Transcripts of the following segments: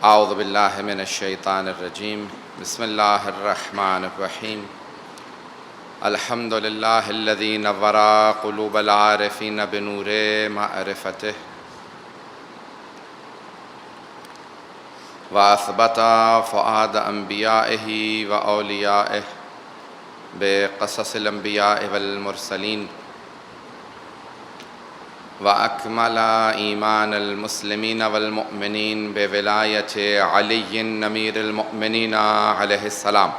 اعوذ باللہ من الشیطان الرجیم بسم اللہ الرحمن الرحیم الحمد للہ الذی نور قلوب العارفین بنور معرفتہ واثبت فؤاد انبیائہ واولیائہ بقصص الانبیاء والمرسلین وأكمل إيمان المسلمين والمؤمنين بولاية علي أمير المؤمنين عليه السلام.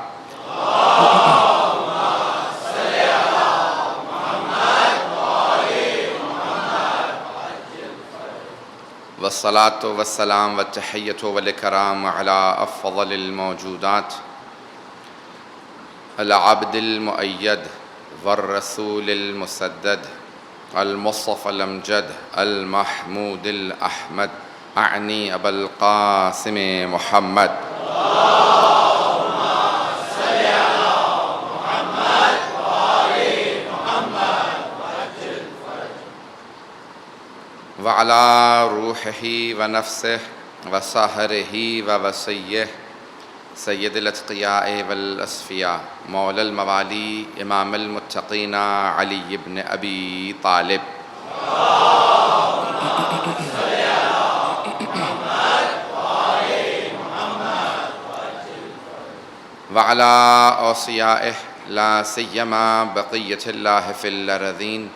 والصلاة والسلام والتحية والإكرام على أفضل الموجودات العبد المؤيد والرسول المسدد المصطفى الأمجد المحمود الأحمد أعني أبا القاسم محمد. اللهم صل على محمد وآل محمد وعجل فرجه وعلى روحه ونفسه وسهره ووصيه سید الاتقیاء والاسفیاء مولا الموالی امام المتقین علی بن ابی طالب. وعلی اوصیائه لا سیما بقیة اللہ فی الارضین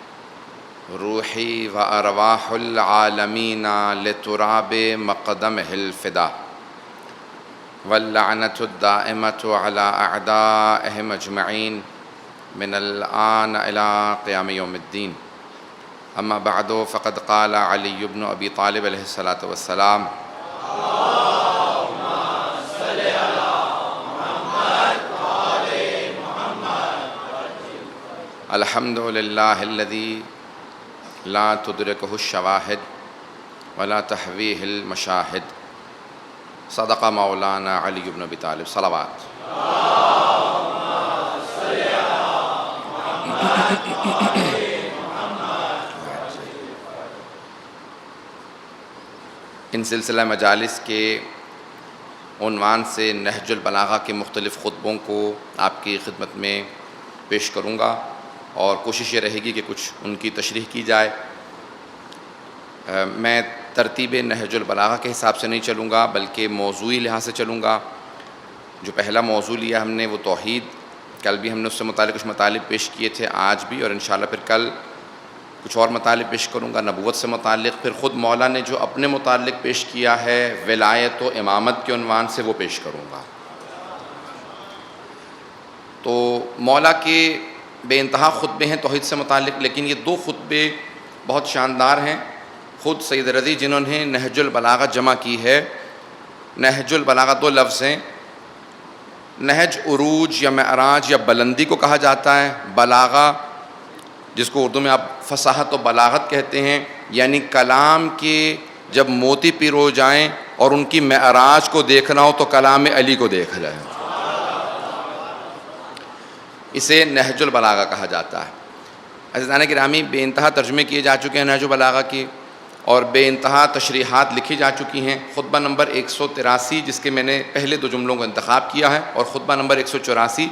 روحی و ارواح العالمین لتراب مقدمہ الفدا واللعنة الدائمة على أعدائهم أجمعين من الآن إلى قيام يوم الدين. أما بعد فقد قال علي بن أبي طالب عليه الصلاة والسلام اللهم صل على محمد وآل محمد الحمد لله الذي لا تدركه الشواهد ولا تحويه المشاهد صدق مولانا علی بن ابی طالب. صلوات. ان سلسلہ مجالس کے عنوان سے نہج البلاغہ کے مختلف خطبوں کو آپ کی خدمت میں پیش کروں گا اور کوشش یہ رہے گی کہ کچھ ان کی تشریح کی جائے. میں ترتیب نہج البلاغہ کے حساب سے نہیں چلوں گا بلکہ موضوعی لحاظ سے چلوں گا. جو پہلا موضوع لیا ہم نے وہ توحید، کل بھی ہم نے اس سے متعلق کچھ مطالب پیش کیے تھے، آج بھی، اور انشاءاللہ پھر کل کچھ اور مطالب پیش کروں گا نبوت سے متعلق. پھر خود مولا نے جو اپنے متعلق پیش کیا ہے ولایت و امامت کے عنوان سے وہ پیش کروں گا. تو مولا کے بے انتہا خطبے ہیں توحید سے متعلق، لیکن یہ دو خطبے بہت شاندار ہیں. خود سید رضی جنہوں نے نہج البلاغہ جمع کی ہے، نہج البلاغہ دو لفظ ہیں. نہج عروج یا معراج یا بلندی کو کہا جاتا ہے، بلاغہ جس کو اردو میں آپ فصاحت و بلاغت کہتے ہیں، یعنی کلام کے جب موتی پیرو جائیں اور ان کی معراج کو دیکھنا ہو تو کلام علی کو دیکھا جائے، اسے نہج البلاغہ کہا جاتا ہے. عزیزان گرامی، بے انتہا ترجمے کیے جا چکے ہیں نہج البلاغہ کی اور بے انتہا تشریحات لکھی جا چکی ہیں. خطبہ نمبر 183 جس کے میں نے پہلے دو جملوں کو انتخاب کیا ہے، اور خطبہ نمبر 184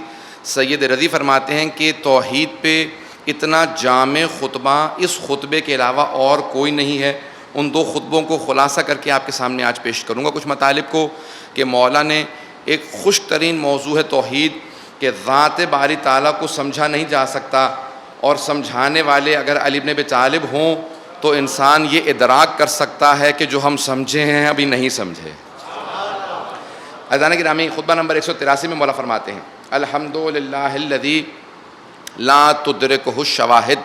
سید رضی فرماتے ہیں کہ توحید پہ اتنا جامع خطبہ اس خطبے کے علاوہ اور کوئی نہیں ہے. ان دو خطبوں کو خلاصہ کر کے آپ کے سامنے آج پیش کروں گا کچھ مطالب کو کہ مولا نے ایک خشک ترین موضوع ہے توحید، کہ ذات باری تعالیٰ کو سمجھا نہیں جا سکتا، اور سمجھانے والے اگر علی بن ابی طالب ہوں تو انسان یہ ادراک کر سکتا ہے کہ جو ہم سمجھے ہیں ابھی نہیں سمجھے. عزیزان گرامی، خطبہ نمبر 183 میں مولا فرماتے ہیں الحمدللہ الذی لا تدرکہ الشواہد.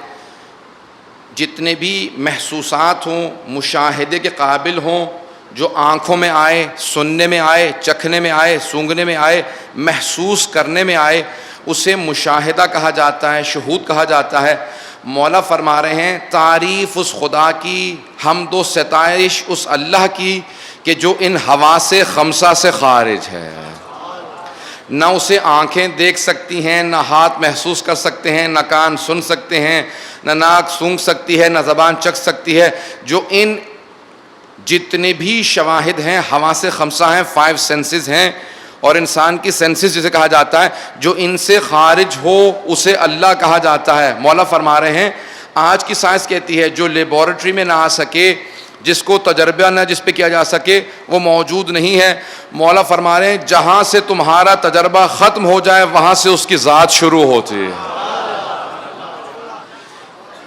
جتنے بھی محسوسات ہوں، مشاہدے کے قابل ہوں، جو آنکھوں میں آئے، سننے میں آئے، چکھنے میں آئے، سونگھنے میں آئے، محسوس کرنے میں آئے، اسے مشاہدہ کہا جاتا ہے، شہود کہا جاتا ہے. مولا فرما رہے ہیں تعریف اس خدا کی، حمد و ستائش اس اللہ کی کہ جو ان حواس خمسہ سے خارج ہے. نہ اسے آنکھیں دیکھ سکتی ہیں، نہ ہاتھ محسوس کر سکتے ہیں، نہ کان سن سکتے ہیں، نہ ناک سونگھ سکتی ہے، نہ زبان چکھ سکتی ہے. جو ان جتنے بھی شواہد ہیں، حواس خمسہ ہیں، 5 سینسز ہیں، اور انسان کی سینسز جسے کہا جاتا ہے، جو ان سے خارج ہو اسے اللہ کہا جاتا ہے۔ مولا فرما رہے ہیں آج کی سائنس کہتی ہے جو لیبارٹری میں نہ آ سکے، جس کو تجربہ نہ جس پہ کیا جا سکے، وہ موجود نہیں ہے۔ مولا فرما رہے ہیں جہاں سے تمہارا تجربہ ختم ہو جائے وہاں سے اس کی ذات شروع ہوتی ہے،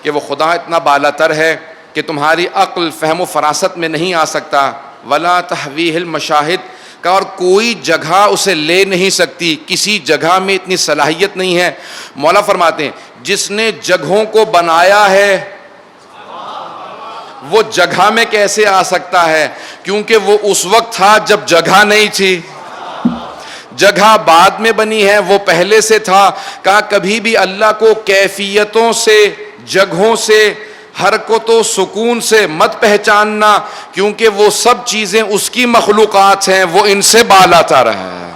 کہ وہ خدا اتنا بالاتر ہے کہ تمہاری عقل، فہم و فراست میں نہیں آ سکتا۔ ولا تحویہ المشاہد کا، اور کوئی جگہ اسے لے نہیں سکتی، کسی جگہ میں اتنی صلاحیت نہیں ہے۔ مولا فرماتے ہیں جس نے جگہوں کو بنایا ہے وہ جگہ میں کیسے آ سکتا ہے، کیونکہ وہ اس وقت تھا جب جگہ نہیں تھی۔ جگہ بعد میں بنی ہے، وہ پہلے سے تھا۔ کہا کبھی بھی اللہ کو کیفیتوں سے، جگہوں سے، حرکت و سکون سے مت پہچاننا، کیونکہ وہ سب چیزیں اس کی مخلوقات ہیں، وہ ان سے بالاتر ہے۔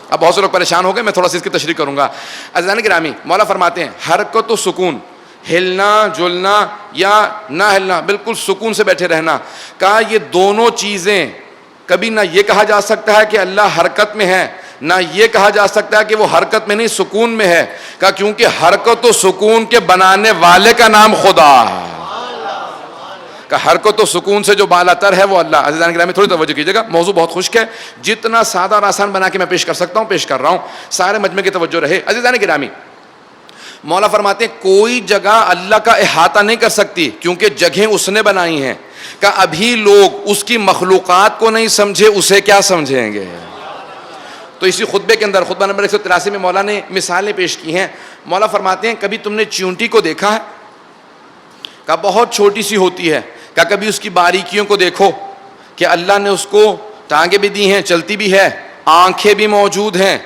اب بہت سے لوگ پریشان ہو گئے، میں تھوڑا سی اس کی تشریح کروں گا۔ عزیزان گرامی، مولا فرماتے ہیں حرکت و سکون، ہلنا جلنا یا نہ ہلنا، بالکل سکون سے بیٹھے رہنا، کہا یہ دونوں چیزیں کبھی نہ یہ کہا جا سکتا ہے کہ اللہ حرکت میں ہے، نہ یہ کہا جا سکتا ہے کہ وہ حرکت میں نہیں سکون میں ہے۔ کہا کیونکہ حرکت و سکون کے بنانے والے کا نام خدا ہے۔ کہا حرکت و سکون سے جو بالاتر ہے وہ اللہ۔ عزیزان گرامی تھوڑی توجہ کیجیے گا، موضوع بہت خشک ہے، جتنا سادہ اور آسان بنا کے میں پیش کر سکتا ہوں پیش کر رہا ہوں، سارے مجمع کی توجہ رہے۔ عزیزان گرامی، مولا فرماتے ہیں کوئی جگہ اللہ کا احاطہ نہیں کر سکتی، کیونکہ جگہیں اس نے بنائی ہیں۔ کہ ابھی لوگ اس کی مخلوقات کو نہیں سمجھے، اسے کیا سمجھیں گے؟ تو اسی خطبے کے اندر، خطبہ نمبر 183 میں مولا نے مثالیں پیش کی ہیں۔ مولا فرماتے ہیں کبھی تم نے چیونٹی کو دیکھا ہے؟ کہ بہت چھوٹی سی ہوتی ہے۔ کہ کبھی اس کی باریکیوں کو دیکھو کہ اللہ نے اس کو ٹانگیں بھی دی ہیں، چلتی بھی ہے، آنکھیں بھی موجود ہیں،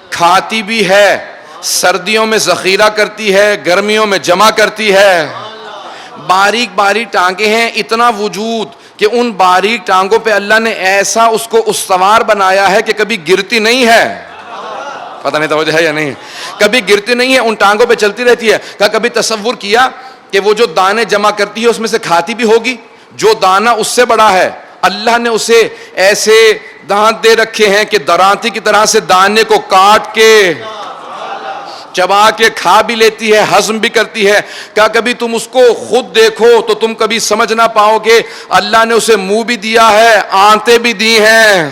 کھاتی بھی ہے، سردیوں میں ذخیرہ کرتی ہے، گرمیوں میں جمع کرتی ہے، باریک باریک ٹانگیں ہیں، اتنا وجود کہ ان باریک ٹانگوں پہ اللہ نے ایسا اس کو استوار بنایا ہے کہ کبھی گرتی نہیں ہے۔ پتہ نہیں توجہ ہے یا نہیں، کبھی گرتی نہیں ہے، ان ٹانگوں پہ چلتی رہتی ہے۔ کہ کبھی تصور کیا کہ وہ جو دانے جمع کرتی ہے اس میں سے کھاتی بھی ہوگی؟ جو دانہ اس سے بڑا ہے اللہ نے اسے ایسے دانت دے رکھے ہیں کہ درانتی کی طرح سے دانے کو کاٹ کے چبا کے کھا بھی لیتی ہے، ہضم بھی کرتی ہے۔ کیا کبھی تم اس کو خود دیکھو تو تم کبھی سمجھ نہ پاؤ گے اللہ نے اسے منہ بھی دیا ہے، آنتیں بھی دی ہیں۔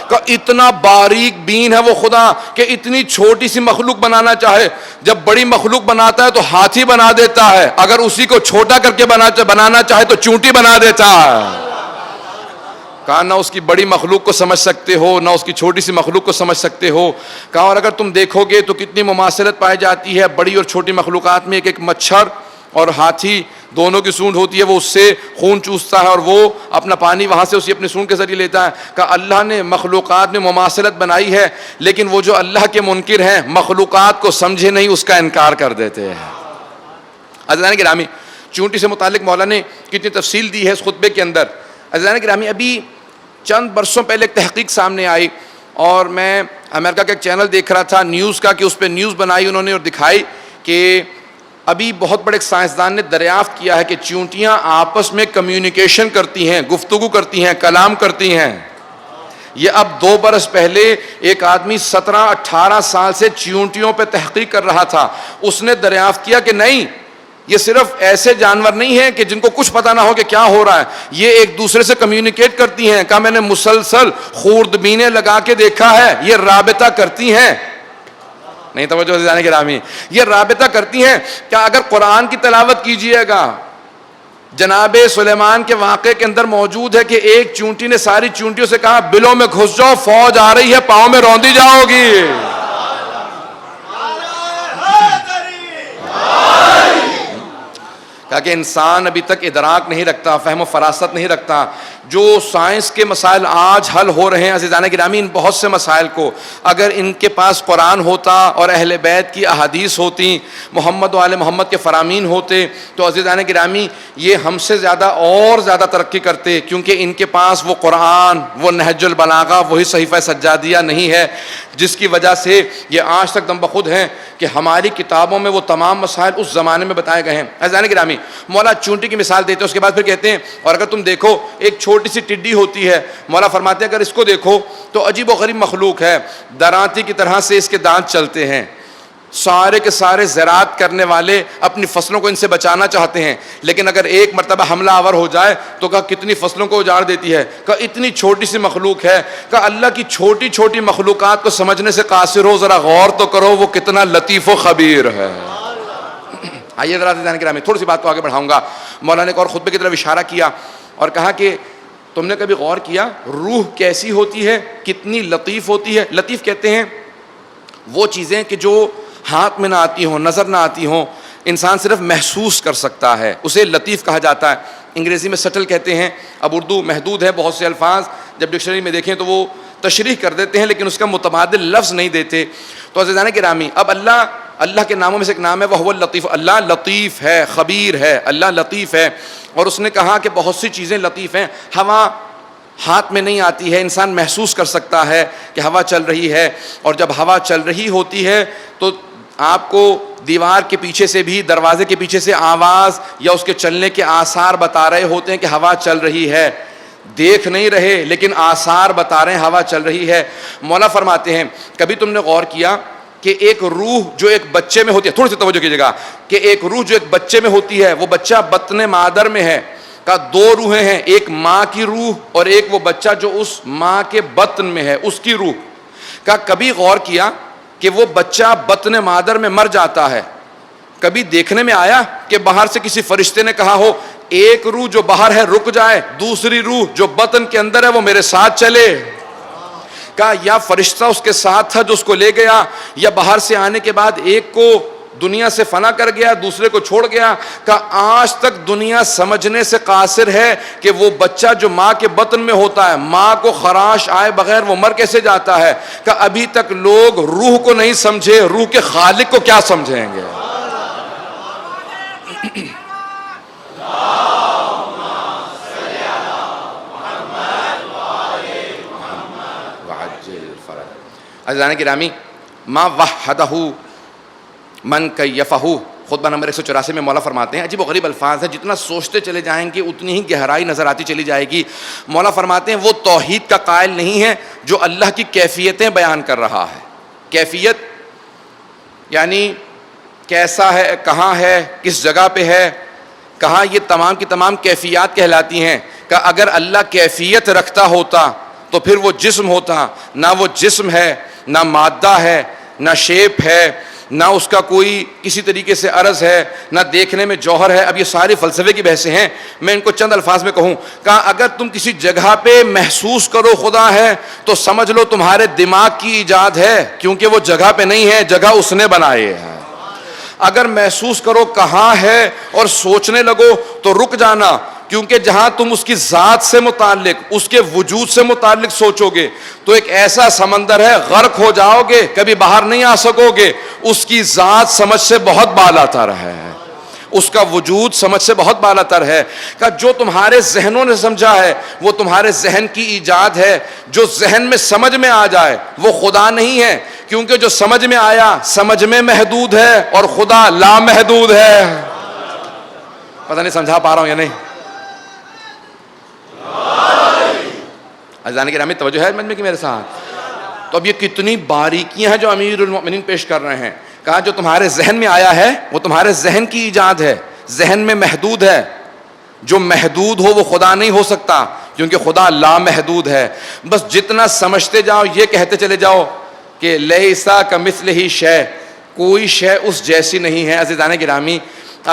کہ اتنا باریک بین ہے وہ خدا کہ اتنی چھوٹی سی مخلوق بنانا چاہے، جب بڑی مخلوق بناتا ہے تو ہاتھی بنا دیتا ہے، اگر اسی کو چھوٹا کر کے بنانا چاہے تو چونٹی بنا دیتا ہے۔ کہا نہ اس کی بڑی مخلوق کو سمجھ سکتے ہو، نہ اس کی چھوٹی سی مخلوق کو سمجھ سکتے ہو۔ کہا اور اگر تم دیکھو گے تو کتنی مماثلت پائی جاتی ہے بڑی اور چھوٹی مخلوقات میں۔ ایک مچھر اور ہاتھی دونوں کی سونڈ ہوتی ہے، وہ اس سے خون چوستا ہے اور وہ اپنا پانی وہاں سے اسی اپنی سونڈ کے ذریعے لیتا ہے۔ کہا اللہ نے مخلوقات میں مماثلت بنائی ہے، لیکن وہ جو اللہ کے منکر ہیں مخلوقات کو سمجھے نہیں، اس کا انکار کر دیتے ہیں۔ عزیزان گرامی، چونٹی سے متعلق مولا نے کتنی تفصیل دی ہے اس خطبے کے اندر۔ عزیزان گرامی، ابھی چند برسوں پہلے ایک تحقیق سامنے آئی اور میں امریکہ کا ایک چینل دیکھ رہا تھا نیوز کا، کہ اس پہ نیوز بنائی انہوں نے اور دکھائی کہ ابھی بہت بڑے ایک سائنسدان نے دریافت کیا ہے کہ چیونٹیاں آپس میں کمیونیکیشن کرتی ہیں، گفتگو کرتی ہیں، کلام کرتی ہیں۔ یہ اب 2 برس پہلے ایک آدمی 17-18 سال سے چیونٹیوں پہ تحقیق کر رہا تھا، اس نے دریافت کیا کہ نہیں، یہ صرف ایسے جانور نہیں ہیں کہ جن کو کچھ پتہ نہ ہو کہ کیا ہو رہا ہے، یہ ایک دوسرے سے کمیونیکیٹ کرتی ہیں۔ کہا میں نے مسلسل خوردبینیں لگا کے دیکھا ہے، یہ رابطہ کرتی ہیں۔ نہیں توجہ عزیزان گرامی، یہ رابطہ کرتی ہیں۔ کیا اگر قرآن کی تلاوت کیجئے گا، جناب سلیمان کے واقعے کے اندر موجود ہے کہ ایک چونٹی نے ساری چونٹیوں سے کہا بلوں میں گھس جاؤ، فوج آ رہی ہے، پاؤں میں روندی جاؤ گی۔ کہا کہ انسان ابھی تک ادراک نہیں رکھتا، فہم و فراست نہیں رکھتا۔ جو سائنس کے مسائل آج حل ہو رہے ہیں عزیزان گرامی، ان بہت سے مسائل کو اگر ان کے پاس قرآن ہوتا اور اہل بیت کی احادیث ہوتی، محمد و آل محمد کے فرامین ہوتے، تو عزیزان گرامی یہ ہم سے زیادہ اور زیادہ ترقی کرتے، کیونکہ ان کے پاس وہ قرآن، وہ نہج البلاغہ، وہی صحیفہ سجادیہ نہیں ہے جس کی وجہ سے یہ آج تک دم بخود ہیں کہ ہماری کتابوں میں وہ تمام مسائل اس زمانے میں بتائے گئے ہیں۔ عزیزان گرامی، مولا چونٹی کی مثال دیتے ہیں، اس کے بعد پھر کہتے ہیں اور اگر تم دیکھو ایک چھوٹی سی ٹڈی ہوتی ہے، مولا فرماتے ہیں اگر اس کو دیکھو تو عجیب و غریب مخلوق ہے، درانتی کی طرح سے اس کے دانت چلتے ہیں، سارے کے سارے زراعت کرنے والے اپنی فصلوں کو ان سے بچانا چاہتے ہیں، لیکن اگر ایک مرتبہ حملہ آور ہو جائے تو کہا کتنی فصلوں کو اجاڑ دیتی ہے، کہا اتنی چھوٹی سی مخلوق ہے، کہا اللہ کی چھوٹی چھوٹی مخلوقات کو سمجھنے سے قاصر ہو، ذرا غور تو کرو وہ کتنا لطیف و خبیر ہے۔ آئیے ذرا عزیزان گرامی تھوڑی سی بات کو آگے بڑھاؤں گا۔ مولانا نے ایک اور خطبے کی طرف اشارہ کیا اور کہا کہ تم نے کبھی غور کیا روح کیسی ہوتی ہے، کتنی لطیف ہوتی ہے؟ لطیف کہتے ہیں وہ چیزیں کہ جو ہاتھ میں نہ آتی ہوں، نظر نہ آتی ہوں، انسان صرف محسوس کر سکتا ہے، اسے لطیف کہا جاتا ہے۔ انگریزی میں سٹل کہتے ہیں، اب اردو محدود ہے، بہت سے الفاظ جب ڈکشنری میں دیکھیں تو وہ تشریح کر دیتے ہیں لیکن اس کا متبادل لفظ نہیں دیتے۔ تو عزیزان گرامی، اب اللہ کے ناموں میں سے ایک نام ہے وہ اللطیف، اللہ لطیف ہے، خبیر ہے، اللہ لطیف ہے، اور اس نے کہا کہ بہت سی چیزیں لطیف ہیں۔ ہوا ہاتھ میں نہیں آتی ہے، انسان محسوس کر سکتا ہے کہ ہوا چل رہی ہے، اور جب ہوا چل رہی ہوتی ہے تو آپ کو دیوار کے پیچھے سے بھی، دروازے کے پیچھے سے آواز یا اس کے چلنے کے آثار بتا رہے ہوتے ہیں کہ ہوا چل رہی ہے، دیکھ نہیں رہے لیکن آثار بتا رہے ہیں ہوا چل رہی ہے۔ مولا فرماتے ہیں کبھی تم نے غور کیا کہ ایک روح جو ایک بچے میں ہوتی ہے، تھوڑی سی توجہ کیجیے گا، کہ ایک روح جو ایک بچے میں ہوتی ہے وہ بچہ بطن مادر میں ہے، کا دو روحیں ہیں، ایک ماں کی روح اور ایک وہ بچہ جو اس ماں کے بطن میں ہے اس کی روح کا۔ کبھی غور کیا کہ وہ بچہ بطن مادر میں مر جاتا ہے، کبھی دیکھنے میں آیا کہ باہر سے کسی فرشتے نے کہا ہو ایک روح جو باہر ہے رک جائے، دوسری روح جو بطن کے اندر ہے وہ میرے ساتھ چلے؟ کہا یا فرشتہ اس کے ساتھ تھا جو اس کو لے گیا، یا باہر سے آنے کے بعد ایک کو دنیا سے فنا کر گیا دوسرے کو چھوڑ گیا؟ کہ آج تک دنیا سمجھنے سے قاصر ہے کہ وہ بچہ جو ماں کے بطن میں ہوتا ہے، ماں کو خراش آئے بغیر وہ مر کیسے جاتا ہے؟ کہ ابھی تک لوگ روح کو نہیں سمجھے، روح کے خالق کو کیا سمجھیں گے؟ عزیزان گرامی، ما وحدہ من کیفہ، خطبہ نمبر 184 میں مولا فرماتے ہیں عجیب و غریب الفاظ ہیں، جتنا سوچتے چلے جائیں گے اتنی ہی گہرائی نظر آتی چلی جائے گی۔ مولا فرماتے ہیں وہ توحید کا قائل نہیں ہے جو اللہ کی کیفیتیں بیان کر رہا ہے۔ کیفیت یعنی کیسا ہے، کہاں ہے، کس جگہ پہ ہے، کہاں، یہ تمام کی تمام کیفیات کہلاتی ہیں۔ کہ اگر اللہ کیفیت رکھتا ہوتا تو پھر وہ جسم ہوتا، نہ وہ جسم ہے، نہ مادہ ہے، نہ شیپ ہے، نہ اس کا کوئی کسی طریقے سے عرض ہے، نہ دیکھنے میں جوہر ہے۔ اب یہ ساری فلسفے کی بحثیں ہیں، میں ان کو چند الفاظ میں کہوں۔ کہا اگر تم کسی جگہ پہ محسوس کرو خدا ہے تو سمجھ لو تمہارے دماغ کی ایجاد ہے، کیونکہ وہ جگہ پہ نہیں ہے، جگہ اس نے بنائی ہے۔ اگر محسوس کرو کہاں ہے اور سوچنے لگو تو رک جانا، کیونکہ جہاں تم اس کی ذات سے متعلق، اس کے وجود سے متعلق سوچو گے تو ایک ایسا سمندر ہے، غرق ہو جاؤ گے، کبھی باہر نہیں آ سکو گے۔ اس کی ذات سمجھ سے بہت بالا تر ہے، اس کا وجود سمجھ سے بہت بالا تر ہے۔ کہ جو تمہارے ذہنوں نے سمجھا ہے وہ تمہارے ذہن کی ایجاد ہے، جو ذہن میں سمجھ میں آ جائے وہ خدا نہیں ہے، کیونکہ جو سمجھ میں آیا سمجھ میں محدود ہے اور خدا لامحدود ہے۔ پتہ نہیں سمجھا پا رہا ہوں یا نہیں؟ عزیزان گرامی توجہ ہے مجھ میں کہ میرے ساتھ؟ تو اب یہ کتنی باریکیاں ہیں جو امیر المؤمنین پیش کر رہے ہیں۔ کہا جو تمہارے ذہن میں آیا ہے وہ تمہارے ذہن کی ایجاد ہے، ذہن میں محدود ہے، جو محدود ہو وہ خدا نہیں ہو سکتا کیونکہ خدا لامحدود ہے۔ بس جتنا سمجھتے جاؤ یہ کہتے چلے جاؤ کہ لیسا کمثلہ شیء، کوئی شے اس جیسی نہیں ہے۔ عزیزان گرامی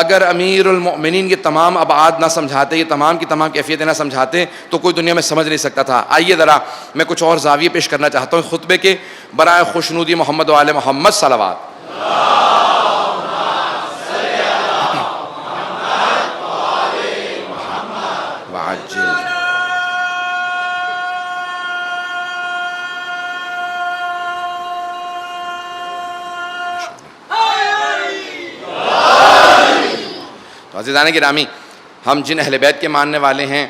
اگر امیر المؤمنین یہ تمام ابعاد نہ سمجھاتے، یہ تمام کی تمام کیفیتیں نہ سمجھاتے تو کوئی دنیا میں سمجھ نہیں سکتا تھا۔ آئیے ذرا میں کچھ اور زاویے پیش کرنا چاہتا ہوں خطبے کے برائے خوشنودی محمد و آل محمد صلوات۔ عزیزان گرامی ہم جن اہل بیت کے ماننے والے ہیں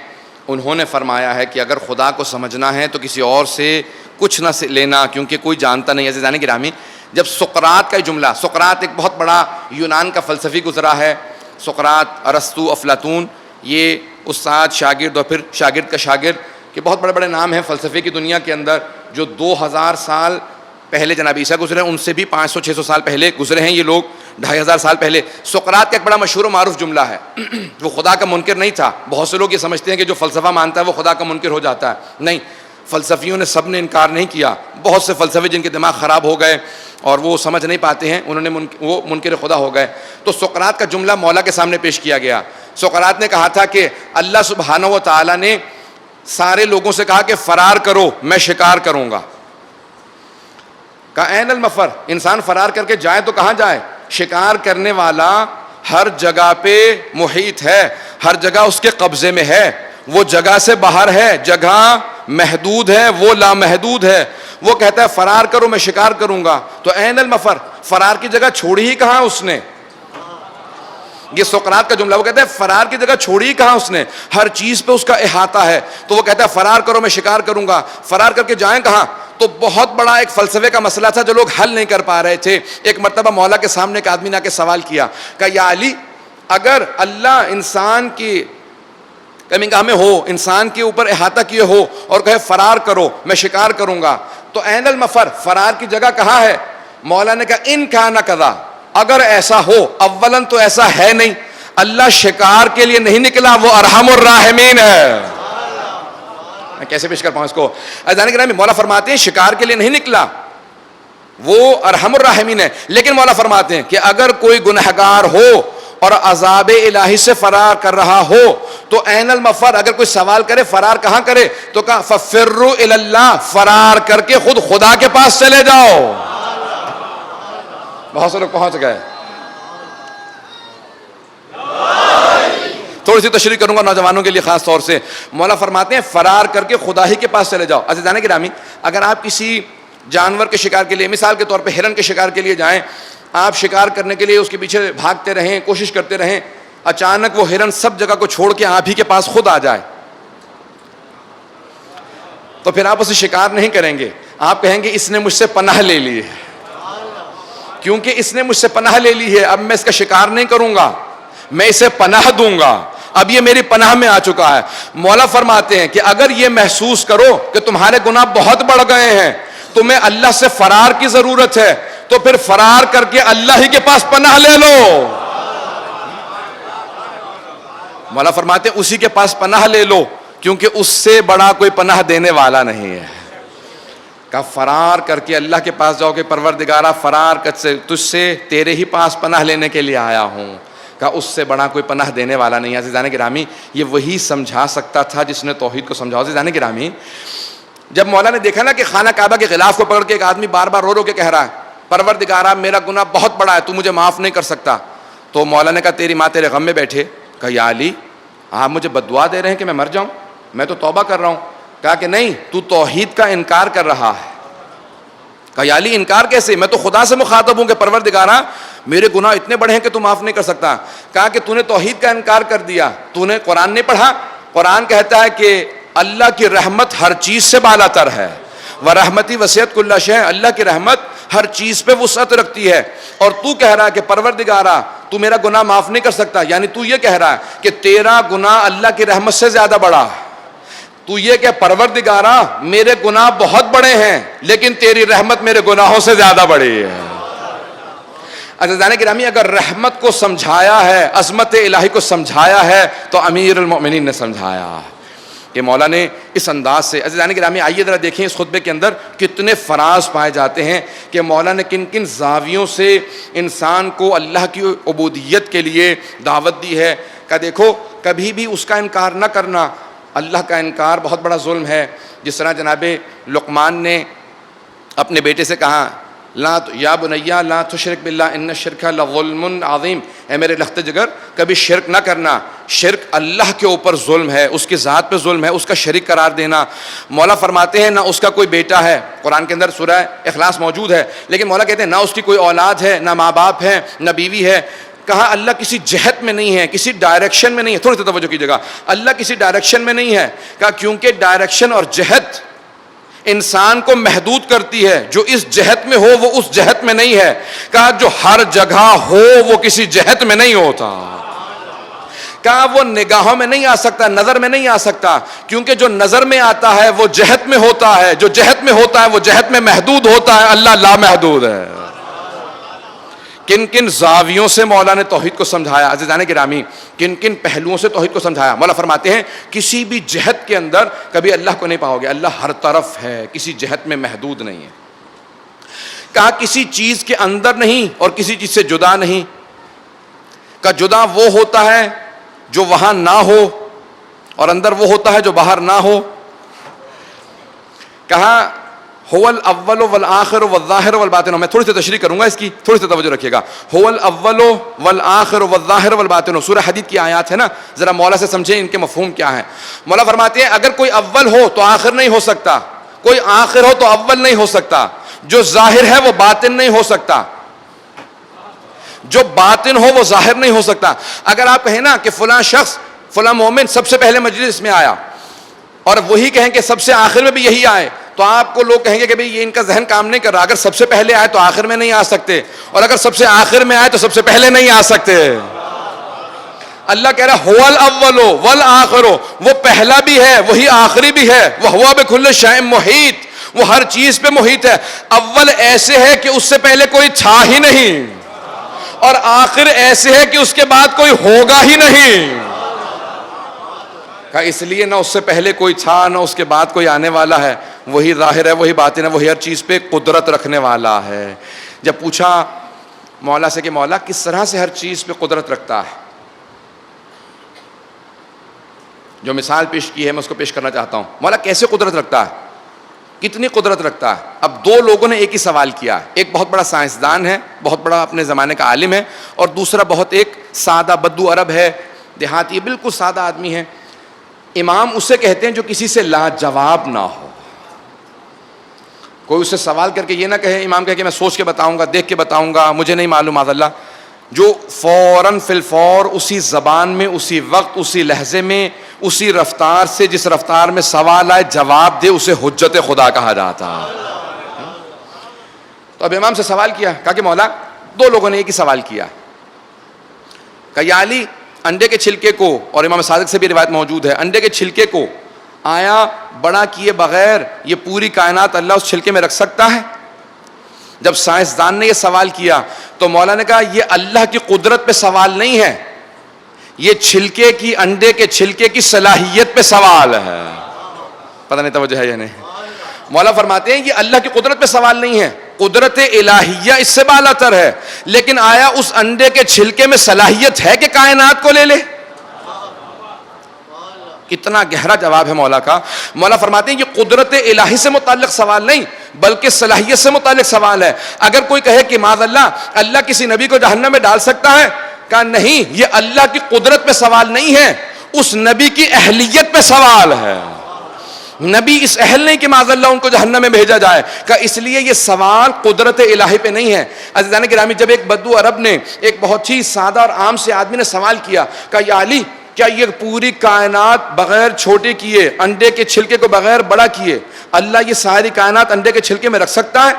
انہوں نے فرمایا ہے کہ اگر خدا کو سمجھنا ہے تو کسی اور سے کچھ نہ لینا کیونکہ کوئی جانتا نہیں. عزیزان گرامی, جب سقراط کا جملہ, سقراط ایک بہت بڑا یونان کا فلسفی گزرا ہے, سقراط, ارسطو, افلاطون, یہ استاد شاگرد اور پھر شاگرد کا شاگرد کہ بہت بڑے بڑے نام ہیں فلسفے کی دنیا کے اندر, جو 2000 سال پہلے جناب عیسیٰ گزرے, ان سے بھی 500-600 سال پہلے گزرے ہیں یہ لوگ, 2500 سال پہلے. سقراط کا ایک بڑا مشہور و معروف جملہ ہے, وہ خدا کا منکر نہیں تھا. بہت سے لوگ یہ سمجھتے ہیں کہ جو فلسفہ مانتا ہے وہ خدا کا منکر ہو جاتا ہے. نہیں, فلسفیوں نے سب نے انکار نہیں کیا. بہت سے فلسفے جن کے دماغ خراب ہو گئے اور وہ سمجھ نہیں پاتے ہیں, انہوں نے وہ منکر خدا ہو گئے. تو سقراط کا جملہ مولا کے سامنے پیش کیا گیا. سقراط نے کہا تھا کہ اللہ سبحانہ و تعالیٰ نے سارے لوگوں سے کہا کہ فرار کرو, میں شکار کروں گا. کہا این المفر, انسان فرار کر کے جائے تو کہاں جائے؟ شکار کرنے والا ہر جگہ پہ محیط ہے, ہر جگہ اس کے قبضے میں ہے, وہ جگہ سے باہر ہے, جگہ محدود ہے, وہ لامحدود ہے. وہ کہتا ہے فرار کرو میں شکار کروں گا. تو این المفر, فرار کی جگہ چھوڑی ہی کہاں اس نے؟ یہ سقراط کا جملہ, وہ کہتا ہے فرار کی جگہ چھوڑی ہی کہاں اس نے, ہر چیز پہ اس کا احاطہ ہے. تو وہ کہتا ہے فرار کرو میں شکار کروں گا. فرار کر کے جائیں کہاں؟ تو بہت بڑا ایک فلسفے کا مسئلہ تھا جو لوگ حل نہیں کر پا رہے تھے. ایک مرتبہ مولا کے سامنے ایک آدمی نے آ کے سوال کیا, کہ یا علی, اگر اللہ انسان کی کمنگاہ میں ہو, انسان کے اوپر احاطہ کیے ہو اور کہے فرار کرو میں شکار کروں گا, تو این المفر, فرار کی جگہ کہاں ہے؟ مولا نے کہا ان کان کذا, اگر ایسا ہو, اولاً تو ایسا ہے نہیں, اللہ شکار کے لیے نہیں نکلا, وہ ارحم الراحمین ہے. میں کیسے پیش کر پاؤں اس کو؟ عزیزان گرامی, مولا فرماتے ہیں شکار کے لیے نہیں نکلا, وہ ارحم الراحمین ہے. لیکن مولا فرماتے ہیں کہ اگر کوئی گنہگار ہو اور عذاب الہی سے فرار کر رہا ہو تو این المفر, اگر کوئی سوال کرے فرار کہاں کرے, تو کہا ففروا الی اللہ, فرار کر کے خود خدا کے پاس چلے جاؤ. بہت سے لوگ پہنچ گئے. تھوڑی سی تشریح کروں گا نوجوانوں کے لیے خاص طور سے. مولا فرماتے ہیں فرار کر کے خدا ہی کے پاس چلے جاؤ. عزیزان گرامی, اگر آپ کسی جانور کے شکار کے لیے, مثال کے طور پہ ہرن کے شکار کے لیے جائیں, آپ شکار کرنے کے لیے اس کے پیچھے بھاگتے رہیں, کوشش کرتے رہیں, اچانک وہ ہرن سب جگہ کو چھوڑ کے آپ ہی کے پاس خود آ جائے, تو پھر آپ اسے شکار نہیں کریں گے. آپ کہیں گے اس نے مجھ سے پناہ لے لی ہے, کیونکہ اس نے مجھ سے پناہ لے لی ہے, اب میں اس کا شکار نہیں کروں گا, میں اسے پناہ دوں گا, اب یہ میری پناہ میں آ چکا ہے. مولا فرماتے ہیں کہ اگر یہ محسوس کرو کہ تمہارے گناہ بہت بڑھ گئے ہیں, تمہیں اللہ سے فرار کی ضرورت ہے, تو پھر فرار کر کے اللہ ہی کے پاس پناہ لے لو. مولا فرماتے ہیں اسی کے پاس پناہ لے لو, کیونکہ اس سے بڑا کوئی پناہ دینے والا نہیں ہے. کہ فرار کر کے اللہ کے پاس جاؤ کہ پروردگارہ فرار کر سے تجھ سے تیرے ہی پاس پناہ لینے کے لیے آیا ہوں. کہ اس سے بڑا کوئی پناہ دینے والا نہیں ہے. عزیزان گرامی, یہ وہی سمجھا سکتا تھا جس نے توحید کو سمجھا. عزیزان گرامی, جب مولا نے دیکھا نا کہ خانہ کعبہ کے غلاف کو پکڑ کے ایک آدمی بار بار رو رو کے کہہ رہا ہے پروردگارہ میرا گناہ بہت بڑا ہے, تو مجھے معاف نہیں کر سکتا, تو مولا نے کہا تیری ماں تیرے غم میں بیٹھے. کہا یا علی, آپ مجھے بد دعا دے رہے ہیں کہ میں مر جاؤں, میں تو توبہ کر رہا ہوں. کہا کہ نہیں, تو توحید کا انکار کر رہا ہے. کہا یا علی انکار کیسے, میں تو خدا سے مخاطب ہوں کہ پروردگارہ میرے گناہ اتنے بڑے ہیں کہ تو معاف نہیں کر سکتا. کہا کہ تو نے توحید کا انکار کر دیا, تو نے قرآن نہیں پڑھا. قرآن کہتا ہے کہ اللہ کی رحمت ہر چیز سے بالا تر ہے, ورحمتی وسعت کل شیء, اللہ کی رحمت ہر چیز پہ وسعت رکھتی ہے. اور تو کہہ رہا ہے کہ پروردگارہ تو میرا گناہ معاف نہیں کر سکتا, یعنی تو یہ کہہ رہا ہے کہ تیرا گناہ اللہ کی رحمت سے زیادہ بڑا ہے. تو یہ کہ پروردگارہ میرے گناہ بہت بڑے ہیں لیکن تیری رحمت میرے گناہوں سے زیادہ بڑی ہے. عزیزان گرامی, اگر رحمت کو سمجھایا ہے, عظمت الہی کو سمجھایا ہے, تو امیر المؤمنین نے سمجھایا کہ مولا نے اس انداز سے. عزیزان گرامی, آئیے ذرا دیکھیں اس خطبے کے اندر کتنے فراز پائے جاتے ہیں کہ مولا نے کن کن زاویوں سے انسان کو اللہ کی عبودیت کے لیے دعوت دی ہے. کہ دیکھو, کبھی بھی اس کا انکار نہ کرنا. اللہ کا انکار بہت بڑا ظلم ہے. جس طرح جناب لقمان نے اپنے بیٹے سے کہا یا بنیا لا تشرک باللہ ان الشرک لظلم عظیم, اے میرے لخت جگر کبھی شرک نہ کرنا. شرک اللہ کے اوپر ظلم ہے, اس کی ذات پہ ظلم ہے, اس کا شریک قرار دینا. مولا فرماتے ہیں نہ اس کا کوئی بیٹا ہے, قرآن کے اندر سورہ اخلاص موجود ہے, لیکن مولا کہتے ہیں نہ اس کی کوئی اولاد ہے, نہ ماں باپ ہے, نہ بیوی ہے. کہا اللہ کسی جہت میں نہیں ہے, کسی ڈائریکشن میں نہیں ہے. تھوڑی سی توجہ کیجیے گا, اللہ کسی ڈائریکشن میں نہیں ہے. کہا کیونکہ ڈائریکشن اور جہت انسان کو محدود کرتی ہے، جو اس جہت میں ہو وہ اس جہت میں نہیں ہے. کہا جو ہر جگہ ہو وہ کسی جہت میں نہیں ہوتا. کہا وہ نگاہوں میں نہیں آ سکتا، نظر میں نہیں آ سکتا، کیونکہ جو نظر میں آتا ہے وہ جہت میں ہوتا ہے، جو جہت میں ہوتا ہے وہ جہت میں محدود ہوتا ہے. اللہ لا محدود ہے. کن کن زاویوں سے مولا نے توحید کو سمجھایا عزیزان گرامی، کن کن پہلوؤں سے توحید کو سمجھایا. مولا فرماتے ہیں کسی بھی جہت کے اندر کبھی اللہ کو نہیں پاؤ گے، اللہ ہر طرف ہے، کسی جہت میں محدود نہیں ہے. کہا کسی چیز کے اندر نہیں اور کسی چیز سے جدا نہیں. کہا جدا وہ ہوتا ہے جو وہاں نہ ہو اور اندر وہ ہوتا ہے جو باہر نہ ہو. کہا هو الاول والآخر والظاہر والباطن. میں تھوڑی سی تشریح کروں گا اس کی، تھوڑی سی توجہ رکھیے گا. هو الاول والآخر والظاہر والباطن، سورہ حدید کی آیات ہے نا، ذرا مولا سے سمجھیں ان کے مفہوم کیا ہے. مولا فرماتے ہیں اگر کوئی اول ہو تو آخر نہیں ہو سکتا، کوئی آخر ہو تو اول نہیں ہو سکتا، جو ظاہر ہے وہ باطن نہیں ہو سکتا، جو باطن ہو وہ ظاہر نہیں ہو سکتا. اگر آپ کہیں نا کہ فلاں شخص فلاں مومن سب سے پہلے مجلس میں آیا اور وہی کہیں کہ سب سے آخر میں بھی یہی آئے، تو آپ کو لوگ کہیں گے کہ بھئی یہ ان کا ذہن کام نہیں کر رہا. اگر سب سے پہلے آئے تو آخر میں نہیں آ سکتے، اور اگر سب سے آخر میں آئے تو سب سے پہلے نہیں آ سکتے. اللہ کہہ رہا ہے هو الاول والآخر، وہ پہلا بھی ہے وہی آخری بھی ہے. وہو بکل شیء محیط، وہ ہر چیز پہ محیط ہے. اول ایسے ہے کہ اس سے پہلے کوئی تھا ہی نہیں، اور آخر ایسے ہے کہ اس کے بعد کوئی ہوگا ہی نہیں. اس لیے نہ اس سے پہلے کوئی تھا نہ اس کے بعد کوئی آنے والا ہے. وہی ظاہر ہے وہی باطن ہے، وہی ہر چیز پہ قدرت رکھنے والا ہے. جب پوچھا مولا سے کہ مولا کس طرح سے ہر چیز پہ قدرت رکھتا ہے، جو مثال پیش کی ہے میں اس کو پیش کرنا چاہتا ہوں. مولا کیسے قدرت رکھتا ہے، کتنی قدرت رکھتا ہے. اب دو لوگوں نے ایک ہی سوال کیا. ایک بہت بڑا سائنسدان ہے، بہت بڑا اپنے زمانے کا عالم ہے، اور دوسرا بہت ایک سادہ بدو عرب ہے، دیہاتی، بالکل سادہ آدمی ہے. امام اسے کہتے ہیں جو کسی سے لاجواب نہ ہو. کوئی اسے سوال کر کے یہ نہ کہے، امام کہے کہ میں سوچ کے بتاؤں گا، دیکھ کے بتاؤں گا، مجھے نہیں معلوم معاذ اللہ. جو فوراً فی الفور اسی زبان میں، اسی وقت، اسی لہجے میں، اسی رفتار سے جس رفتار میں سوال آئے جواب دے، اسے حجت خدا کہا جاتا. تو اب امام سے سوال کیا، کہا کہ مولا دو لوگوں نے ایک ہی سوال کیا. کہا یا علی انڈے کے چھلکے کو، اور امام صادق سے بھی روایت موجود ہے، انڈے کے چھلکے کو آیا بڑا کیے بغیر یہ پوری کائنات اللہ اس چھلکے میں رکھ سکتا ہے؟ جب سائنسدان نے یہ سوال کیا تو مولا نے کہا یہ اللہ کی قدرت پہ سوال نہیں ہے، یہ چھلکے کی، انڈے کے چھلکے کی صلاحیت پہ سوال ہے. پتہ نہیں توجہ ہے یا نہیں. مولا فرماتے ہیں یہ اللہ کی قدرت پہ سوال نہیں ہے، قدرت الہیہ اس سے بالا تر ہے، لیکن آیا اس انڈے کے چھلکے میں صلاحیت ہے کہ کائنات کو لے لے؟ کتنا گہرا جواب ہے مولا کا. مولا فرماتے ہیں یہ قدرت الہی سے متعلق سوال نہیں بلکہ صلاحیت سے متعلق سوال ہے. اگر کوئی کہے کہ معاذ اللہ کسی نبی کو جہنم میں ڈال سکتا ہے، کہا نہیں، یہ اللہ کی قدرت پہ سوال نہیں ہے، اس نبی کی اہلیت پہ سوال ہے. نبی اس اہل نہیں کہ معاذ اللہ ان کو جہنم میں بھیجا جائے. کہ اس لیے یہ سوال قدرت الہی پہ نہیں ہے. عزیزان گرامی جب ایک بدو عرب نے، ایک بہت ہی سادہ اور عام سے آدمی نے سوال کیا، کہا یا علی کیا یہ پوری کائنات بغیر چھوٹے کیے، انڈے کے چھلکے کو بغیر بڑا کیے، اللہ یہ ساری کائنات انڈے کے چھلکے میں رکھ سکتا ہے؟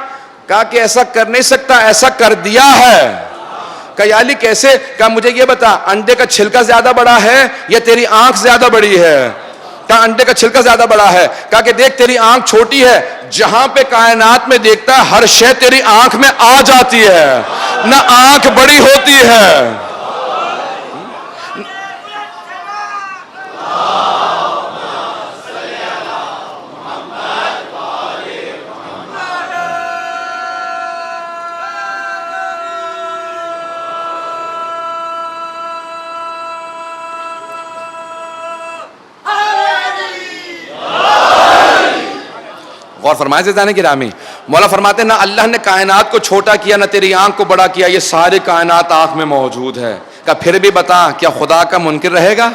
کہا کہ ایسا کر نہیں سکتا، ایسا کر دیا ہے. کہا یا علی کیسے؟ کہا مجھے یہ بتا انڈے کا چھلکا زیادہ بڑا ہے یا تیری آنکھ زیادہ بڑی ہے؟ کہا انڈے کا چھلکا زیادہ بڑا ہے. کہا کہ دیکھ تیری آنکھ چھوٹی ہے، جہاں پہ کائنات میں دیکھتا ہے ہر شے تیری آنکھ میں آ جاتی ہے، نہ آنکھ بڑی ہوتی ہے. غور فرمائے زیدان گرامی. مولا فرماتے ہیں نہ اللہ نے کائنات کو چھوٹا کیا نہ تیری آنکھ کو بڑا کیا، یہ ساری کائنات آنکھ میں موجود ہے. کہ پھر بھی بتا کیا خدا کا منکر رہے گا؟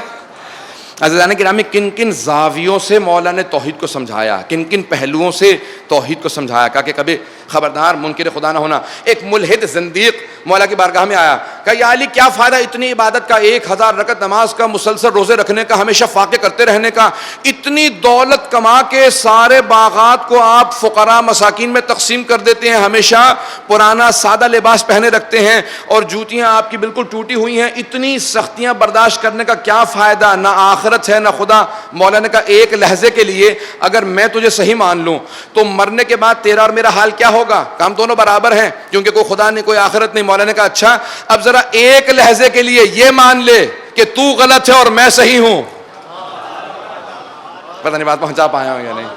عزیزان گرامی کن کن زاویوں سے مولا نے توحید کو سمجھایا، کن کن پہلوؤں سے توحید کو سمجھایا. کہا کہ کبھی خبردار منکر خدا نہ ہونا. ایک ملحد زندیق مولا کی بارگاہ میں آیا، کہ یا علی کیا فائدہ اتنی عبادت کا، 1000 رکعت نماز کا، مسلسل روزے رکھنے کا، ہمیشہ فاقے کرتے رہنے کا، اتنی دولت کما کے سارے باغات کو آپ فقراء مساکین میں تقسیم کر دیتے ہیں، ہمیشہ پرانا سادہ لباس پہنے رکھتے ہیں اور جوتیاں آپ کی بالکل ٹوٹی ہوئی ہیں، اتنی سختیاں برداشت کرنے کا کیا فائدہ؟ نہ آخرت ہے نہ خدا۔ مولا نے کہا ایک لحظے کے لیے اگر میں تجھے صحیح مان لوں تو مرنے کے بعد تیرا اور میرا حال کیا ہوگا؟ کہ ہم دونوں برابر ہیں، کیونکہ کوئی خدا نہیں کوئی آخرت نہیں۔ مولا نے کہا اچھا اب ذرا ایک لحظے کے لیے یہ مان لے کہ تو غلط ہے اور میں صحیح ہوں۔ پتہ نہیں بات پہنچا پایا ہوں یا نہیں۔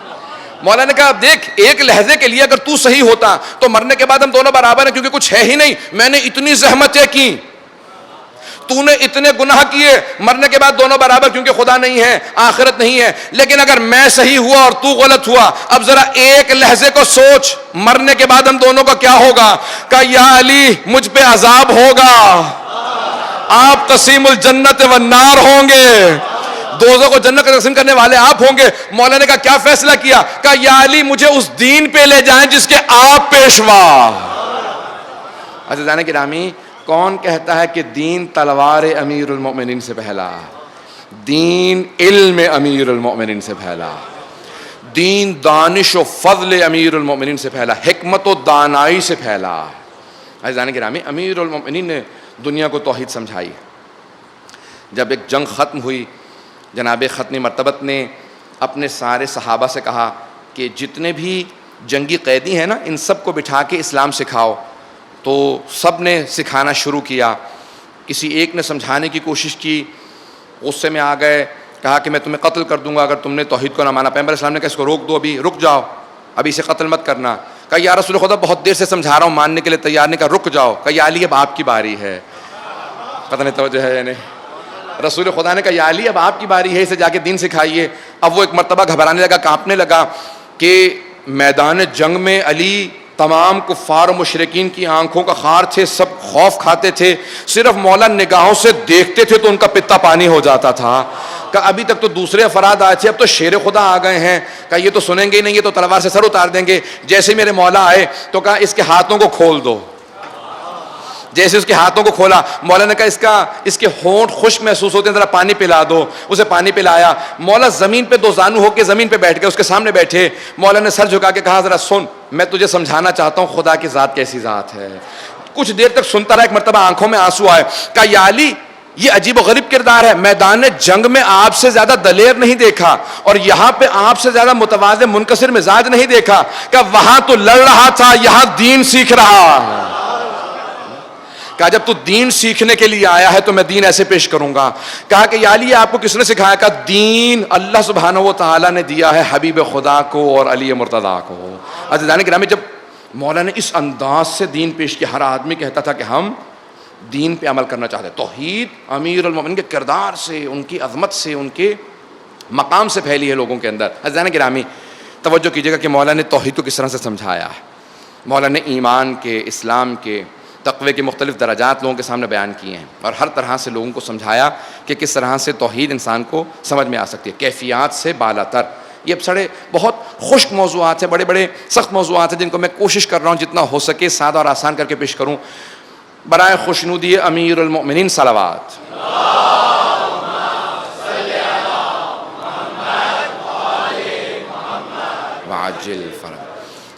مولا نے کہا اب دیکھ ایک لحظے کے لیے اگر تو صحیح ہوتا تو مرنے کے بعد ہم دونوں برابر ہیں، کیونکہ کچھ ہے ہی نہیں، میں نے اتنی زحمتیں کی، تو نے اتنے گناہ کیے، مرنے کے بعد دونوں برابر کیونکہ خدا نہیں ہے آخرت نہیں ہے۔ لیکن اگر میں صحیح ہوا اور تو غلط ہوا، اب ذرا ایک لحظے کو سوچ مرنے کے بعد ہم دونوں کا کیا ہوگا؟ کہ یا علی مجھ پہ عذاب ہوگا، آپ قسیم الجنت والنار ہوں گے، دوزخ کو جنت کا تقسیم کرنے والے آپ ہوں گے۔ مولا نے کہا کیا فیصلہ کیا؟ کہ یا علی مجھے اس دین پہ لے جائیں جس کے آپ پیشوا۔ عزیزان گرامی کون کہتا ہے کہ دین تلوار امیر المؤمنین سے پھیلا؟ دین علم امیر المؤمنین سے پھیلا، دین دانش و فضل امیر المؤمنین سے پھیلا، حکمت و دانائی سے پھیلا۔ عزیزان گرامی امیر المؤمنین نے دنیا کو توحید سمجھائی۔ جب ایک جنگ ختم ہوئی، جناب ختم مرتبت نے اپنے سارے صحابہ سے کہا کہ جتنے بھی جنگی قیدی ہیں نا ان سب کو بٹھا کے اسلام سکھاؤ۔ تو سب نے سکھانا شروع کیا۔ کسی ایک نے سمجھانے کی کوشش کی، غصے میں آ گئے، کہا کہ میں تمہیں قتل کر دوں گا اگر تم نے توحید کو نہ مانا۔ پیغمبر اسلام نے کہا اس کو روک دو، ابھی رک جاؤ، ابھی اسے قتل مت کرنا۔ کہا یا رسول خدا بہت دیر سے سمجھا رہا ہوں، ماننے کے لیے تیار نہیں۔ کہا رک جاؤ۔ کہا یا علی اب آپ کی باری ہے۔ پتہ نہیں توجہ ہے یا نہیں؟ رسول خدا نے کہا یا علی اب آپ کی باری ہے، اسے جا کے دین سکھائیے۔ اب وہ ایک مرتبہ گھبرانے لگا، کانپنے لگا کہ میدان جنگ میں علی تمام کفار و مشرکین کی آنکھوں کا خار تھے، سب خوف کھاتے تھے، صرف مولا نگاہوں سے دیکھتے تھے تو ان کا پتا پانی ہو جاتا تھا۔ کہ ابھی تک تو دوسرے افراد آئے تھے، اب تو شیر خدا آ گئے ہیں، کہ یہ تو سنیں گے ہی نہیں، یہ تو تلوار سے سر اتار دیں گے۔ جیسے میرے مولا آئے تو کہا اس کے ہاتھوں کو کھول دو۔ جیسے اس کے ہاتھوں کو کھولا، مولا نے کہا اس کے ہونٹ خشک محسوس ہوتے ہیں، ذرا پانی پلا دو۔ اسے پانی پلایا۔ مولا زمین پہ دو زانو ہو کے زمین پہ بیٹھ گئے، اس کے سامنے بیٹھے۔ مولا نے سر جھکا کے کہا ذرا سن، میں تجھے سمجھانا چاہتا ہوں خدا کی ذات کیسی ذات ہے۔ کچھ دیر تک سنتا رہا، ایک مرتبہ آنکھوں میں آنسو آئے۔ کہا یا علی یہ عجیب و غریب کردار ہے، میدان جنگ میں آپ سے زیادہ دلیر نہیں دیکھا اور یہاں پہ آپ سے زیادہ متواضع منکسر مزاج نہیں دیکھا۔ کہ وہاں تو لڑ رہا تھا، یہاں دین سیکھ رہا ہے۔ کہا جب تو دین سیکھنے کے لیے آیا ہے تو میں دین ایسے پیش کروں گا۔ کہا کہ یا علی آپ کو کس نے سکھایا؟ کہا دین اللہ سبحانہ و تعالیٰ نے دیا ہے حبیب خدا کو اور علی مرتضیٰ کو۔ عزیزان گرامی جب مولا نے اس انداز سے دین پیش کیا، ہر آدمی کہتا تھا کہ ہم دین پہ عمل کرنا چاہتے ہیں۔ توحید امیر المومنین کے کردار سے، ان کی عظمت سے، ان کے مقام سے پھیلی ہے لوگوں کے اندر۔ عزیزان گرامی توجہ کیجیے گا کہ مولا نے توحید کو کس طرح سے سمجھایا ہے۔ مولا نے ایمان کے، اسلام کے، تقوی کے مختلف درجات لوگوں کے سامنے بیان کیے ہیں اور ہر طرح سے لوگوں کو سمجھایا کہ کس طرح سے توحید انسان کو سمجھ میں آ سکتی ہے، کیفیات سے بالا تر۔ یہ اب سڑے بہت خشک موضوعات ہیں، بڑے بڑے سخت موضوعات ہیں جن کو میں کوشش کر رہا ہوں جتنا ہو سکے سادہ اور آسان کر کے پیش کروں۔ برائے خوشنودی امیر المؤمنین صلوات۔ وعجل فرج۔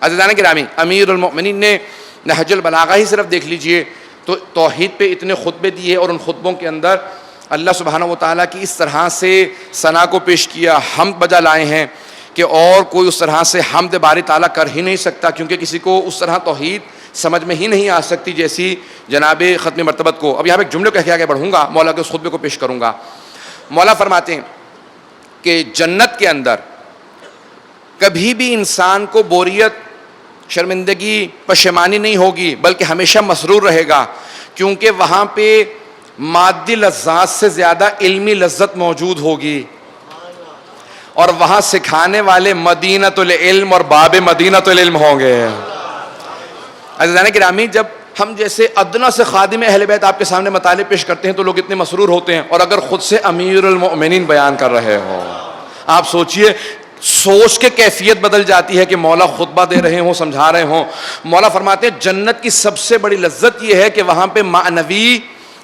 عزیزان گرامی امیر المؤمنین نے نہج البلاغہ ہی صرف دیکھ لیجئے تو توحید پہ اتنے خطبے دیے اور ان خطبوں کے اندر اللہ سبحانہ و تعالیٰ کی اس طرح سے ثنا کو پیش کیا، حمد بجا لائے ہیں کہ اور کوئی اس طرح سے حمد باری تعالیٰ کر ہی نہیں سکتا، کیونکہ کسی کو اس طرح توحید سمجھ میں ہی نہیں آ سکتی جیسی جناب ختم مرتبت کو۔ اب یہاں پہ ایک جملے کہہ کے آگے بڑھوں گا، مولا کے اس خطبے کو پیش کروں گا۔ مولا فرماتے ہیں کہ جنت کے اندر کبھی بھی انسان کو بوریت، شرمندگی، پشیمانی نہیں ہوگی، بلکہ ہمیشہ مسرور رہے گا، کیونکہ وہاں پہ مادی لذات سے زیادہ علمی لذت موجود ہوگی، اور وہاں سکھانے والے مدینۃ العلم اور باب مدینۃ العلم ہوں گے۔ عزیزان گرامی جب ہم جیسے ادنا سے خادم اہل بیت آپ کے سامنے مطالب پیش کرتے ہیں تو لوگ اتنے مسرور ہوتے ہیں، اور اگر خود سے امیر المؤمنین بیان کر رہے ہو، آپ سوچئے سوچ کے کیفیت بدل جاتی ہے کہ مولا خطبہ دے رہے ہوں، سمجھا رہے ہوں۔ مولا فرماتے ہیں جنت کی سب سے بڑی لذت یہ ہے کہ وہاں پہ معنوی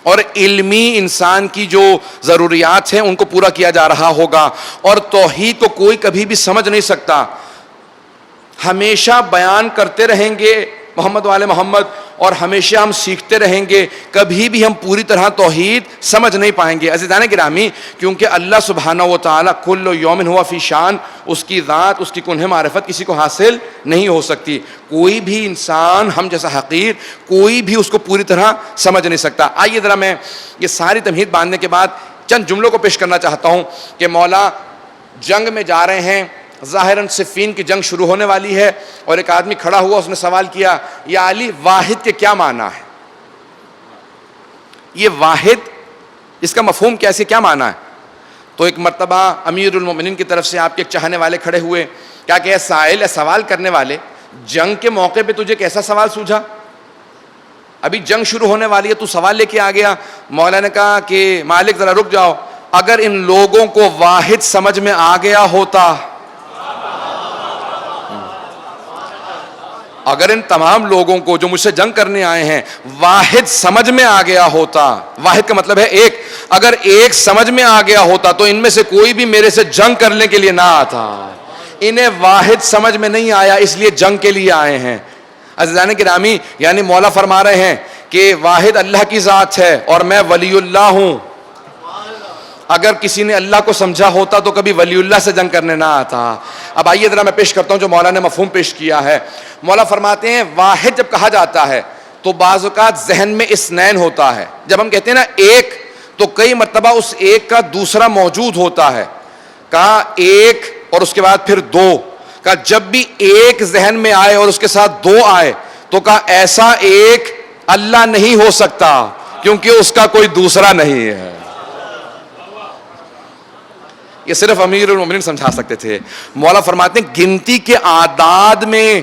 اور علمی انسان کی جو ضروریات ہیں ان کو پورا کیا جا رہا ہوگا. اور توحید کو کوئی کبھی بھی سمجھ نہیں سکتا. ہمیشہ بیان کرتے رہیں گے محمد والے محمد, اور ہمیشہ ہم سیکھتے رہیں گے, کبھی بھی ہم پوری طرح توحید سمجھ نہیں پائیں گے. عزیزان گرامی, کیونکہ اللہ سبحانہ و تعالیٰ کل یوم ہوا فی شان, اس کی ذات, اس کی کنہ معرفت کسی کو حاصل نہیں ہو سکتی. کوئی بھی انسان ہم جیسا حقیر, کوئی بھی اس کو پوری طرح سمجھ نہیں سکتا. آئیے ذرا میں یہ ساری تمہید باندھنے کے بعد چند جملوں کو پیش کرنا چاہتا ہوں کہ مولا جنگ میں جا رہے ہیں, ظاہراً صفین کی جنگ شروع ہونے والی ہے, اور ایک آدمی کھڑا ہوا, اس نے سوال کیا, یا علی واحد کے کیا معنی ہے؟ یہ واحد, اس کا مفہوم کیسے, کیا معنی ہے؟ تو ایک مرتبہ امیر المومنین کی طرف سے آپ کے ایک چاہنے والے کھڑے ہوئے, کیا کہ سائل, سوال کرنے والے, جنگ کے موقع پہ تجھے کیسا سوال سوجھا؟ ابھی جنگ شروع ہونے والی ہے, تو سوال لے کے آ گیا. مولا نے کہا کہ مالک ذرا رک جاؤ, اگر ان لوگوں کو واحد سمجھ میں آ گیا ہوتا, اگر ان تمام لوگوں کو جو مجھ سے جنگ کرنے آئے ہیں واحد سمجھ میں آ گیا ہوتا, واحد کا مطلب ہے ایک, اگر ایک سمجھ میں آ گیا ہوتا تو ان میں سے کوئی بھی میرے سے جنگ کرنے کے لیے نہ آتا. انہیں واحد سمجھ میں نہیں آیا, اس لیے جنگ کے لیے آئے ہیں. عزیزان گرامی, یعنی مولا فرما رہے ہیں کہ واحد اللہ کی ذات ہے اور میں ولی اللہ ہوں. اگر کسی نے اللہ کو سمجھا ہوتا تو کبھی ولی اللہ سے جنگ کرنے نہ آتا. اب آئیے ذرا میں پیش کرتا ہوں جو مولا نے مفہوم پیش کیا ہے. مولا فرماتے ہیں واحد جب کہا جاتا ہے تو بعض اوقات ذہن میں اثنین ہوتا ہے. جب ہم کہتے ہیں نا ایک, تو کئی مرتبہ اس ایک کا دوسرا موجود ہوتا ہے. کہا ایک اور اس کے بعد پھر دو. کہا جب بھی ایک ذہن میں آئے اور اس کے ساتھ دو آئے تو کہا ایسا ایک اللہ نہیں ہو سکتا, کیونکہ اس کا کوئی دوسرا نہیں ہے. یہ صرف امیر المومنین سمجھا سکتے تھے. مولا فرماتے ہیں گنتی کے اعداد میں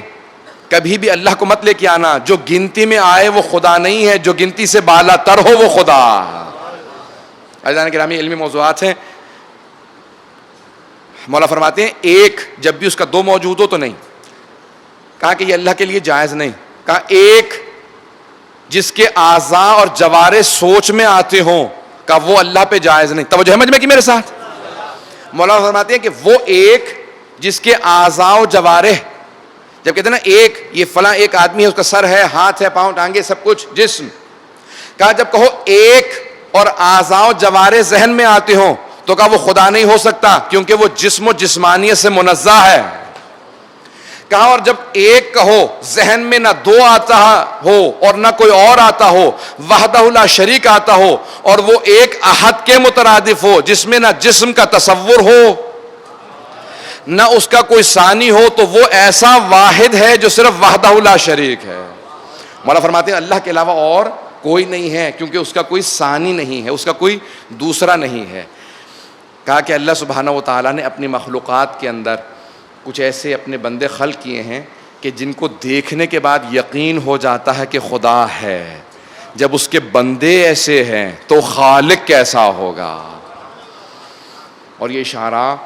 کبھی بھی اللہ کو مت لے کے آنا, جو گنتی میں آئے وہ خدا نہیں ہے, جو گنتی سے بالا تر ہو وہ خدا. عزیزان گرامی, علمی موضوعات ہیں. مولا فرماتے ہیں ایک جب بھی اس کا دو موجود ہو تو نہیں. کہا کہ یہ اللہ کے لیے جائز نہیں. کہا ایک جس کے اعضاء اور جوارح سوچ میں آتے ہوں, کہا وہ اللہ پہ جائز نہیں. توجہ سمجھ میں کہ میرے ساتھ. مولانا فرماتے ہیں کہ وہ ایک جس کے اعضاء و جوارح, جب کہتے ہیں نا ایک, یہ فلاں ایک آدمی ہے, اس کا سر ہے, ہاتھ ہے, پاؤں, ٹانگیں, سب کچھ جسم. کہا جب کہو ایک اور اعضاء و جوارح ذہن میں آتے ہوں تو کہا وہ خدا نہیں ہو سکتا, کیونکہ وہ جسم و جسمانیت سے منزہ ہے. کہا اور جب ایک کہو ذہن میں نہ دو آتا ہو اور نہ کوئی اور آتا ہو, وحدہ لا شریک آتا ہو, اور وہ ایک احد کے مترادف ہو جس میں نہ جسم کا تصور ہو نہ اس کا کوئی ثانی ہو, تو وہ ایسا واحد ہے جو صرف وحدہ لا شریک ہے. مولا فرماتے ہیں اللہ کے علاوہ اور کوئی نہیں ہے, کیونکہ اس کا کوئی ثانی نہیں ہے, اس کا کوئی دوسرا نہیں ہے. کہا کہ اللہ سبحانہ و تعالیٰ نے اپنی مخلوقات کے اندر کچھ ایسے اپنے بندے خلق کیے ہیں کہ جن کو دیکھنے کے بعد یقین ہو جاتا ہے کہ خدا ہے. جب اس کے بندے ایسے ہیں تو خالق کیسا ہوگا. اور یہ اشارہ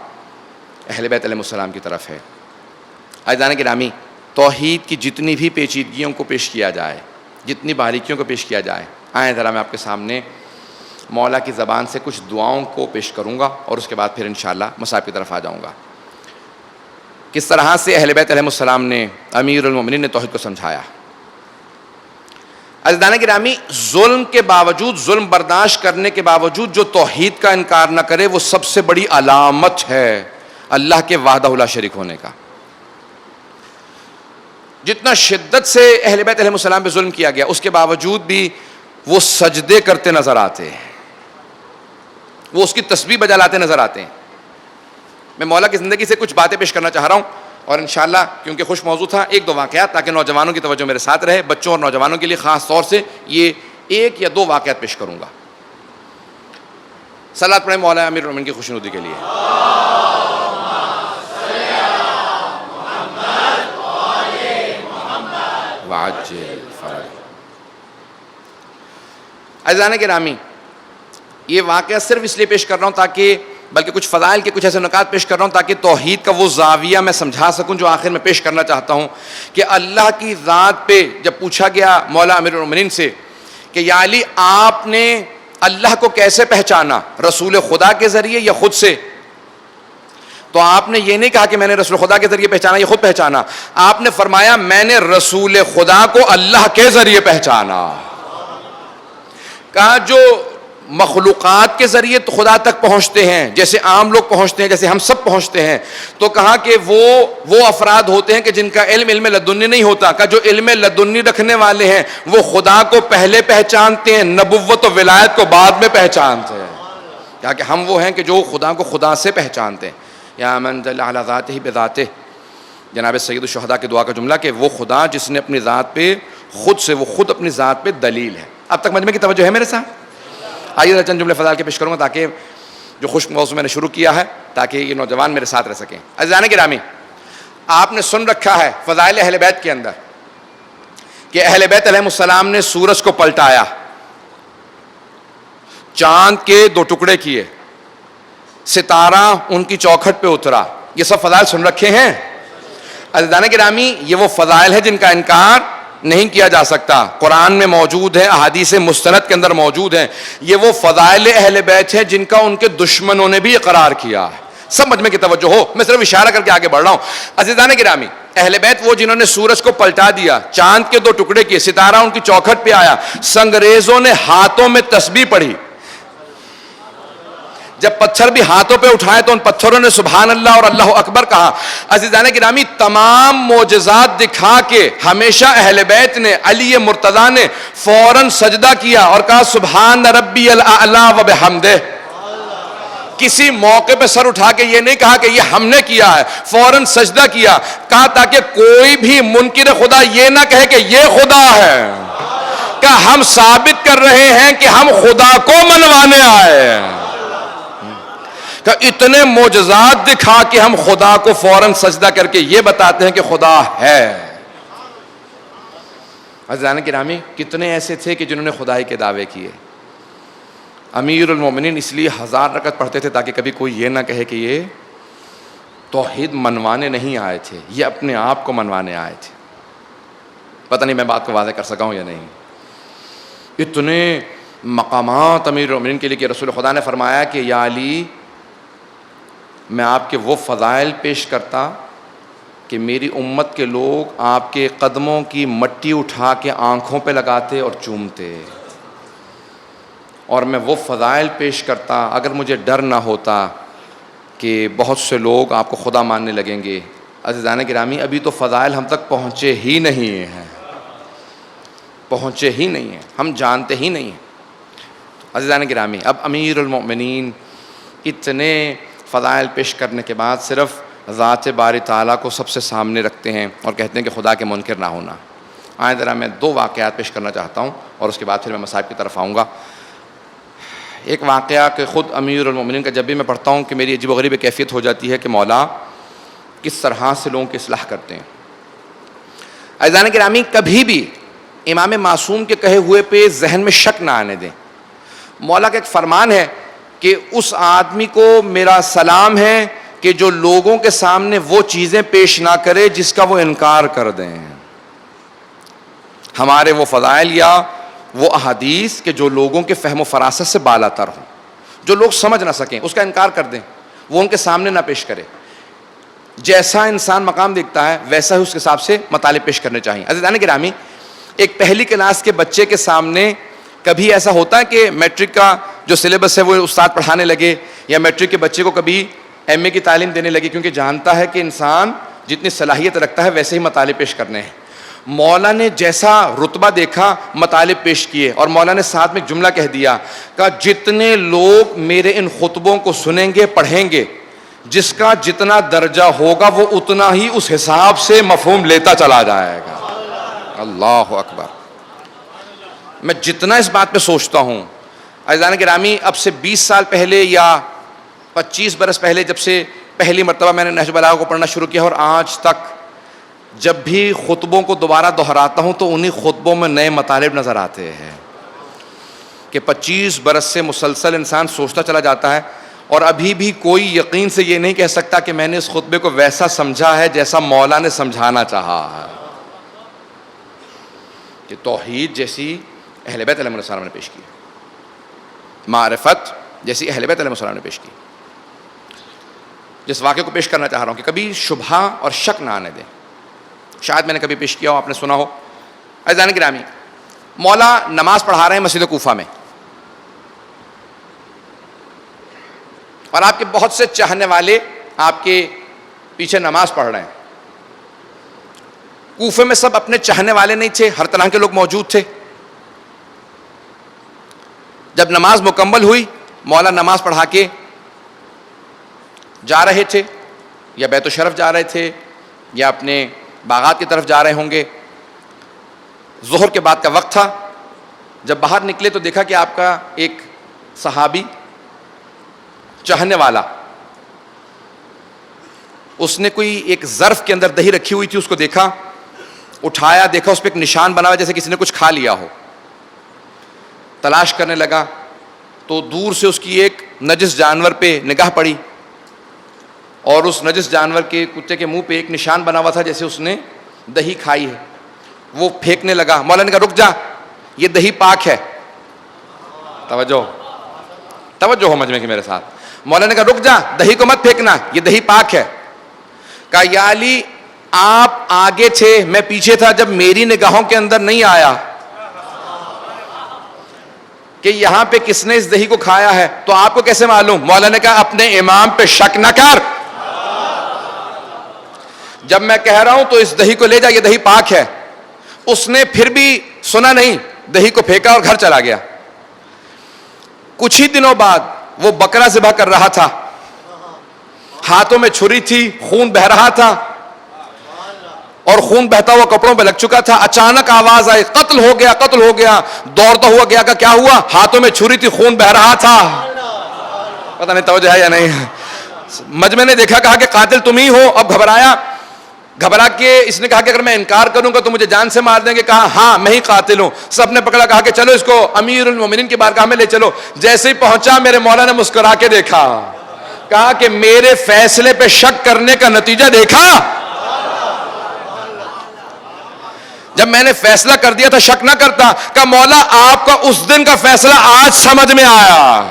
اہل بیت علیہ السلام کی طرف ہے. عزیزان گرامی, توحید کی جتنی بھی پیچیدگیوں کو پیش کیا جائے, جتنی باریکیوں کو پیش کیا جائے, آئیں ذرا میں آپ کے سامنے مولا کی زبان سے کچھ دعاؤں کو پیش کروں گا, اور اس کے بعد پھر انشاءاللہ مصاحب کی طرف آ جاؤں گا. کس طرح سے اہل بیت علیہ السلام نے, امیر المومنین نے توحید کو سمجھایا. عزیزان گرامی, ظلم کے باوجود, ظلم برداشت کرنے کے باوجود جو توحید کا انکار نہ کرے وہ سب سے بڑی علامت ہے اللہ کے وحدہ لا شریک ہونے کا. جتنا شدت سے اہل بیت علیہ السلام پہ ظلم کیا گیا, اس کے باوجود بھی وہ سجدے کرتے نظر آتے ہیں, وہ اس کی تسبیح بجا لاتے نظر آتے ہیں. میں مولا کی زندگی سے کچھ باتیں پیش کرنا چاہ رہا ہوں, اور انشاءاللہ کیونکہ خوش موضوع تھا, ایک دو واقعات تاکہ نوجوانوں کی توجہ میرے ساتھ رہے. بچوں اور نوجوانوں کے لیے خاص طور سے یہ ایک یا دو واقعات پیش کروں گا. صلوات پڑھیں مولا امیر المومنین کی خوشنودی کے لیے. عزیزان گرامی, یہ واقعہ صرف اس لیے پیش کر رہا ہوں تاکہ, بلکہ کچھ فضائل کے کچھ ایسے نکات پیش کر رہا ہوں تاکہ توحید کا وہ زاویہ میں سمجھا سکوں جو آخر میں پیش کرنا چاہتا ہوں. کہ اللہ کی ذات پہ جب پوچھا گیا مولا امیر المومنین سے کہ یا علی آپ نے اللہ کو کیسے پہچانا، رسول خدا کے ذریعے یا خود سے؟ تو آپ نے یہ نہیں کہا کہ میں نے رسول خدا کے ذریعے پہچانا یا خود پہچانا، آپ نے فرمایا میں نے رسول خدا کو اللہ کے ذریعے پہچانا۔ کہا جو مخلوقات کے ذریعے تو خدا تک پہنچتے ہیں، جیسے عام لوگ پہنچتے ہیں، جیسے ہم سب پہنچتے ہیں، تو کہا کہ وہ افراد ہوتے ہیں کہ جن کا علم لدنی نہیں ہوتا۔ کہ جو علم لدنی رکھنے والے ہیں وہ خدا کو پہلے پہچانتے ہیں، نبوت و ولایت کو بعد میں پہچانتے ہیں۔ کہا کہ ہم وہ ہیں کہ جو خدا کو خدا سے پہچانتے ہیں۔ یا من دل علی ذاتہ بذاتہ، جناب سید الشہداء کی دعا کا جملہ کہ وہ خدا جس نے اپنی ذات پہ وہ خود اپنی ذات پہ دلیل ہے۔ اب تک مجمع کی توجہ ہے میرے ساتھ؟ آئیے چند جملے فضائل کے پیش کروں گا تاکہ جو خشک موضوع میں نے شروع کیا ہے تاکہ یہ نوجوان میرے ساتھ رہ سکیں۔ عزیزان گرامی، آپ نے سن رکھا ہے فضائل اہل بیت کے اندر کہ اہل بیت علیہ السلام نے سورج کو پلٹایا، چاند کے 2 ٹکڑے کیے، ستارہ ان کی چوکھٹ پہ اترا۔ یہ سب فضائل سن رکھے ہیں عزیزان گرامی۔ یہ وہ فضائل ہے جن کا انکار نہیں کیا جا سکتا، قرآن میں موجود ہے، احادیث مستند کے اندر موجود ہیں۔ یہ وہ فضائل اہل بیت ہیں جن کا ان کے دشمنوں نے بھی اقرار کیا ہے۔ سب مجمع کی توجہ ہو، میں صرف اشارہ کر کے آگے بڑھ رہا ہوں۔ عزیزان گرامی، اہل بیت وہ جنہوں نے سورج کو پلٹا دیا، چاند کے 2 ٹکڑے کیے، ستارہ ان کی چوکھٹ پہ آیا، سنگریزوں نے ہاتھوں میں تسبیح پڑھی، جب پتھر بھی ہاتھوں پہ اٹھائے تو ان پتھروں نے سبحان اللہ اور اللہ اکبر کہا۔ عزیزان گرامی، تمام معجزات دکھا کے ہمیشہ اہل بیت نے، علی مرتضیٰ نے فوراً سجدہ کیا اور کہا سبحان ربی الاعلی و بحمدہ۔ کسی موقع پہ سر اٹھا کے یہ نہیں کہا کہ یہ ہم نے کیا ہے، فوراً سجدہ کیا، کہا تاکہ کوئی بھی منکر خدا یہ نہ کہے کہ یہ خدا ہے، کہ ہم ثابت کر رہے ہیں کہ ہم خدا کو منوانے آئے ہیں۔ کہ اتنے معجزات دکھا کہ ہم خدا کو فوراً سجدہ کر کے یہ بتاتے ہیں کہ خدا ہے۔ عزیزان گرامی، کتنے ایسے تھے کہ جنہوں نے خدائی کے دعوے کیے۔ امیر المومنین اس لیے 1000 رکعت پڑھتے تھے تاکہ کبھی کوئی یہ نہ کہے کہ یہ توحید منوانے نہیں آئے تھے، یہ اپنے آپ کو منوانے آئے تھے۔ پتہ نہیں میں بات کو واضح کر سکا ہوں یا نہیں۔ اتنے مقامات امیر المومنین کے لیے کہ رسول خدا نے فرمایا کہ یا علی، میں آپ کے وہ فضائل پیش کرتا کہ میری امت کے لوگ آپ کے قدموں کی مٹی اٹھا کے آنکھوں پہ لگاتے اور چومتے، اور میں وہ فضائل پیش کرتا اگر مجھے ڈر نہ ہوتا کہ بہت سے لوگ آپ کو خدا ماننے لگیں گے۔ عزیزان گرامی، ابھی تو فضائل ہم تک پہنچے ہی نہیں ہیں، پہنچے ہی نہیں ہیں، ہم جانتے ہی نہیں ہیں۔ عزیزان گرامی، اب امیر المؤمنین اتنے فضائل پیش کرنے کے بعد صرف ذات باری تعالیٰ کو سب سے سامنے رکھتے ہیں اور کہتے ہیں کہ خدا کے منکر نہ ہونا۔ آئیں ذرا میں 2 واقعات پیش کرنا چاہتا ہوں اور اس کے بعد پھر میں مصائب کی طرف آؤں گا۔ ایک واقعہ کہ خود امیر المومنین کا جب بھی میں پڑھتا ہوں کہ میری عجیب و غریب کیفیت ہو جاتی ہے کہ مولا کس طرح سے لوگوں کی اصلاح کرتے ہیں۔ عزیزان گرامی، کبھی بھی امام معصوم کے کہے ہوئے پہ ذہن میں شک نہ آنے دیں۔ مولا کا ایک فرمان ہے کہ اس آدمی کو میرا سلام ہے کہ جو لوگوں کے سامنے وہ چیزیں پیش نہ کرے جس کا وہ انکار کر دیں۔ ہمارے وہ فضائل یا وہ احادیث کہ جو لوگوں کے فہم و فراست سے بالا تر ہوں، جو لوگ سمجھ نہ سکیں، اس کا انکار کر دیں، وہ ان کے سامنے نہ پیش کرے۔ جیسا انسان مقام دیکھتا ہے ویسا ہی اس کے حساب سے مطالب پیش کرنے چاہیے۔ عزیزان گرامی، ایک پہلی کلاس کے بچے کے سامنے کبھی ایسا ہوتا ہے کہ میٹرک کا جو سلیبس ہے وہ استاد پڑھانے لگے، یا میٹرک کے بچے کو کبھی ایم اے کی تعلیم دینے لگے، کیونکہ جانتا ہے کہ انسان جتنی صلاحیت رکھتا ہے ویسے ہی مطالب پیش کرنے ہیں۔ مولا نے جیسا رتبہ دیکھا مطالب پیش کیے، اور مولا نے ساتھ میں ایک جملہ کہہ دیا کہ جتنے لوگ میرے ان خطبوں کو سنیں گے پڑھیں گے، جس کا جتنا درجہ ہوگا وہ اتنا ہی اس حساب سے مفہوم لیتا چلا جائے گا۔ اللہ اکبر۔ میں جتنا اس بات پہ سوچتا ہوں، عزیزان گرامی، اب سے 20 سال پہلے یا 25 برس پہلے جب سے پہلی مرتبہ میں نے نہج البلاغہ کو پڑھنا شروع کیا، اور آج تک جب بھی خطبوں کو دوبارہ دہراتا ہوں تو انہی خطبوں میں نئے مطالب نظر آتے ہیں کہ 25 برس سے مسلسل انسان سوچتا چلا جاتا ہے، اور ابھی بھی کوئی یقین سے یہ نہیں کہہ سکتا کہ میں نے اس خطبے کو ویسا سمجھا ہے جیسا مولا نے سمجھانا چاہا ہے۔ کہ توحید جیسی اہل بیت علیہ السلام نے پیش کی، معرفت جیسی اہل بیت علیہ السلام نے پیش کی. جس واقعے کو پیش کرنا چاہ رہا ہوں کہ کبھی شبہ اور شک نہ آنے دیں. شاید میں نے کبھی پیش کیا ہو، آپ نے سنا ہو. عزیزان گرامی، مولا نماز پڑھا رہے ہیں مسجد کوفہ میں، اور آپ کے بہت سے چاہنے والے آپ کے پیچھے نماز پڑھ رہے ہیں. کوفے میں سب اپنے چاہنے والے نہیں تھے، ہر طرح کے لوگ موجود تھے. جب نماز مکمل ہوئی، مولا نماز پڑھا کے جا رہے تھے، یا بیت الشرف جا رہے تھے، یا اپنے باغات کی طرف جا رہے ہوں گے. ظہر کے بعد کا وقت تھا. جب باہر نکلے تو دیکھا کہ آپ کا ایک صحابی چاہنے والا، اس نے کوئی ایک ظرف کے اندر دہی رکھی ہوئی تھی، اس کو دیکھا، اٹھایا، دیکھا اس پہ ایک نشان بنا ہوا جیسے کسی نے کچھ کھا لیا ہو. تلاش کرنے لگا تو دور سے اس کی ایک نجس جانور پہ نگاہ پڑی، اور اس نجس جانور کے کتے کے منہ پہ ایک نشان بنا ہوا تھا جیسے اس نے دہی کھائی ہے. وہ پھینکنے لگا. مولا نے کہا رک جا، یہ دہی پاک ہے. توجہ ہو مجمع کی میرے ساتھ. مولا نے کہا رک جا، دہی کو مت پھینکنا، یہ دہی پاک ہے. کہا یا علی، آپ آگے تھے، میں پیچھے تھا، جب میری نگاہوں کے اندر نہیں آیا کہ یہاں پہ کس نے اس دہی کو کھایا ہے تو آپ کو کیسے معلوم؟ مولا نے کہا اپنے امام پہ شک نہ کر. جب میں کہہ رہا ہوں تو اس دہی کو لے جا، یہ دہی پاک ہے. اس نے پھر بھی سنا نہیں، دہی کو پھینکا اور گھر چلا گیا. کچھ ہی دنوں بعد وہ بکرا ذبح کر رہا تھا، ہاتھوں میں چھری تھی، خون بہ رہا تھا، اور خون بہتا ہوا کپڑوں پہ لگ چکا تھا. اچانک آواز آئی قتل ہو گیا، قتل ہو گیا. دوڑتا ہوا گیا کہ کیا ہوا؟ ہاتھوں میں چھری تھی، خون بہ رہا تھا. پتہ نہیں توجہ ہے یا نہیں. مجمع نے دیکھا، کہا کہ قاتل تم ہی ہو. اب گھبرا کے اس نے کہا کہ اگر میں انکار کروں گا تو مجھے جان سے مار دیں گے. کہا ہاں میں ہی قاتل ہوں. سب نے پکڑا، کہا کہ چلو اس کو امیر المومنین کی بارگاہ میں لے چلو. جیسے ہی پہنچا میرے مولا نے مسکرا کے دیکھا، کہا کہ میرے فیصلے پہ شک کرنے کا نتیجہ دیکھا. جب میں نے فیصلہ کر دیا تھا شک نہ کرتا. کہا مولا آپ کا اس دن کا فیصلہ آج سمجھ میں آیا.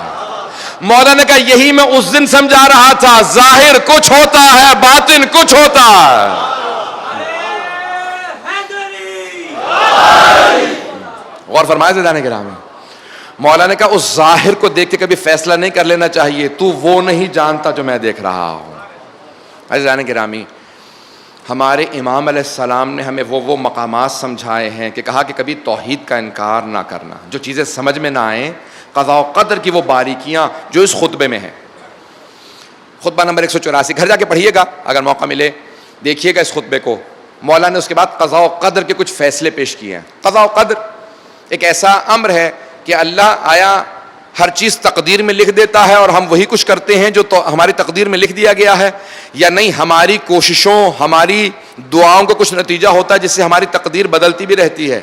مولا نے کہا یہی میں اس دن سمجھا رہا تھا، ظاہر کچھ ہوتا ہے، باطن کچھ ہوتا ہے. غور فرمائے زیدان گرامی. مولا نے کہا اس ظاہر کو دیکھ کے کبھی فیصلہ نہیں کر لینا چاہیے، تو وہ نہیں جانتا جو میں دیکھ رہا ہوں. عزیزان گرامی، ہمارے امام علیہ السلام نے ہمیں وہ مقامات سمجھائے ہیں کہ کہا کہ کبھی توحید کا انکار نہ کرنا. جو چیزیں سمجھ میں نہ آئیں، قضاء و قدر کی وہ باریکیاں جو اس خطبے میں ہیں. خطبہ نمبر 184 گھر جا کے پڑھیے گا اگر موقع ملے، دیکھیے گا اس خطبے کو. مولا نے اس کے بعد قضاء و قدر کے کچھ فیصلے پیش کیے ہیں. قضاء و قدر ایک ایسا امر ہے کہ اللہ آیا ہر چیز تقدیر میں لکھ دیتا ہے اور ہم وہی کچھ کرتے ہیں جو تو ہماری تقدیر میں لکھ دیا گیا ہے، یا نہیں ہماری کوششوں، ہماری دعاؤں کا کچھ نتیجہ ہوتا ہے جس سے ہماری تقدیر بدلتی بھی رہتی ہے.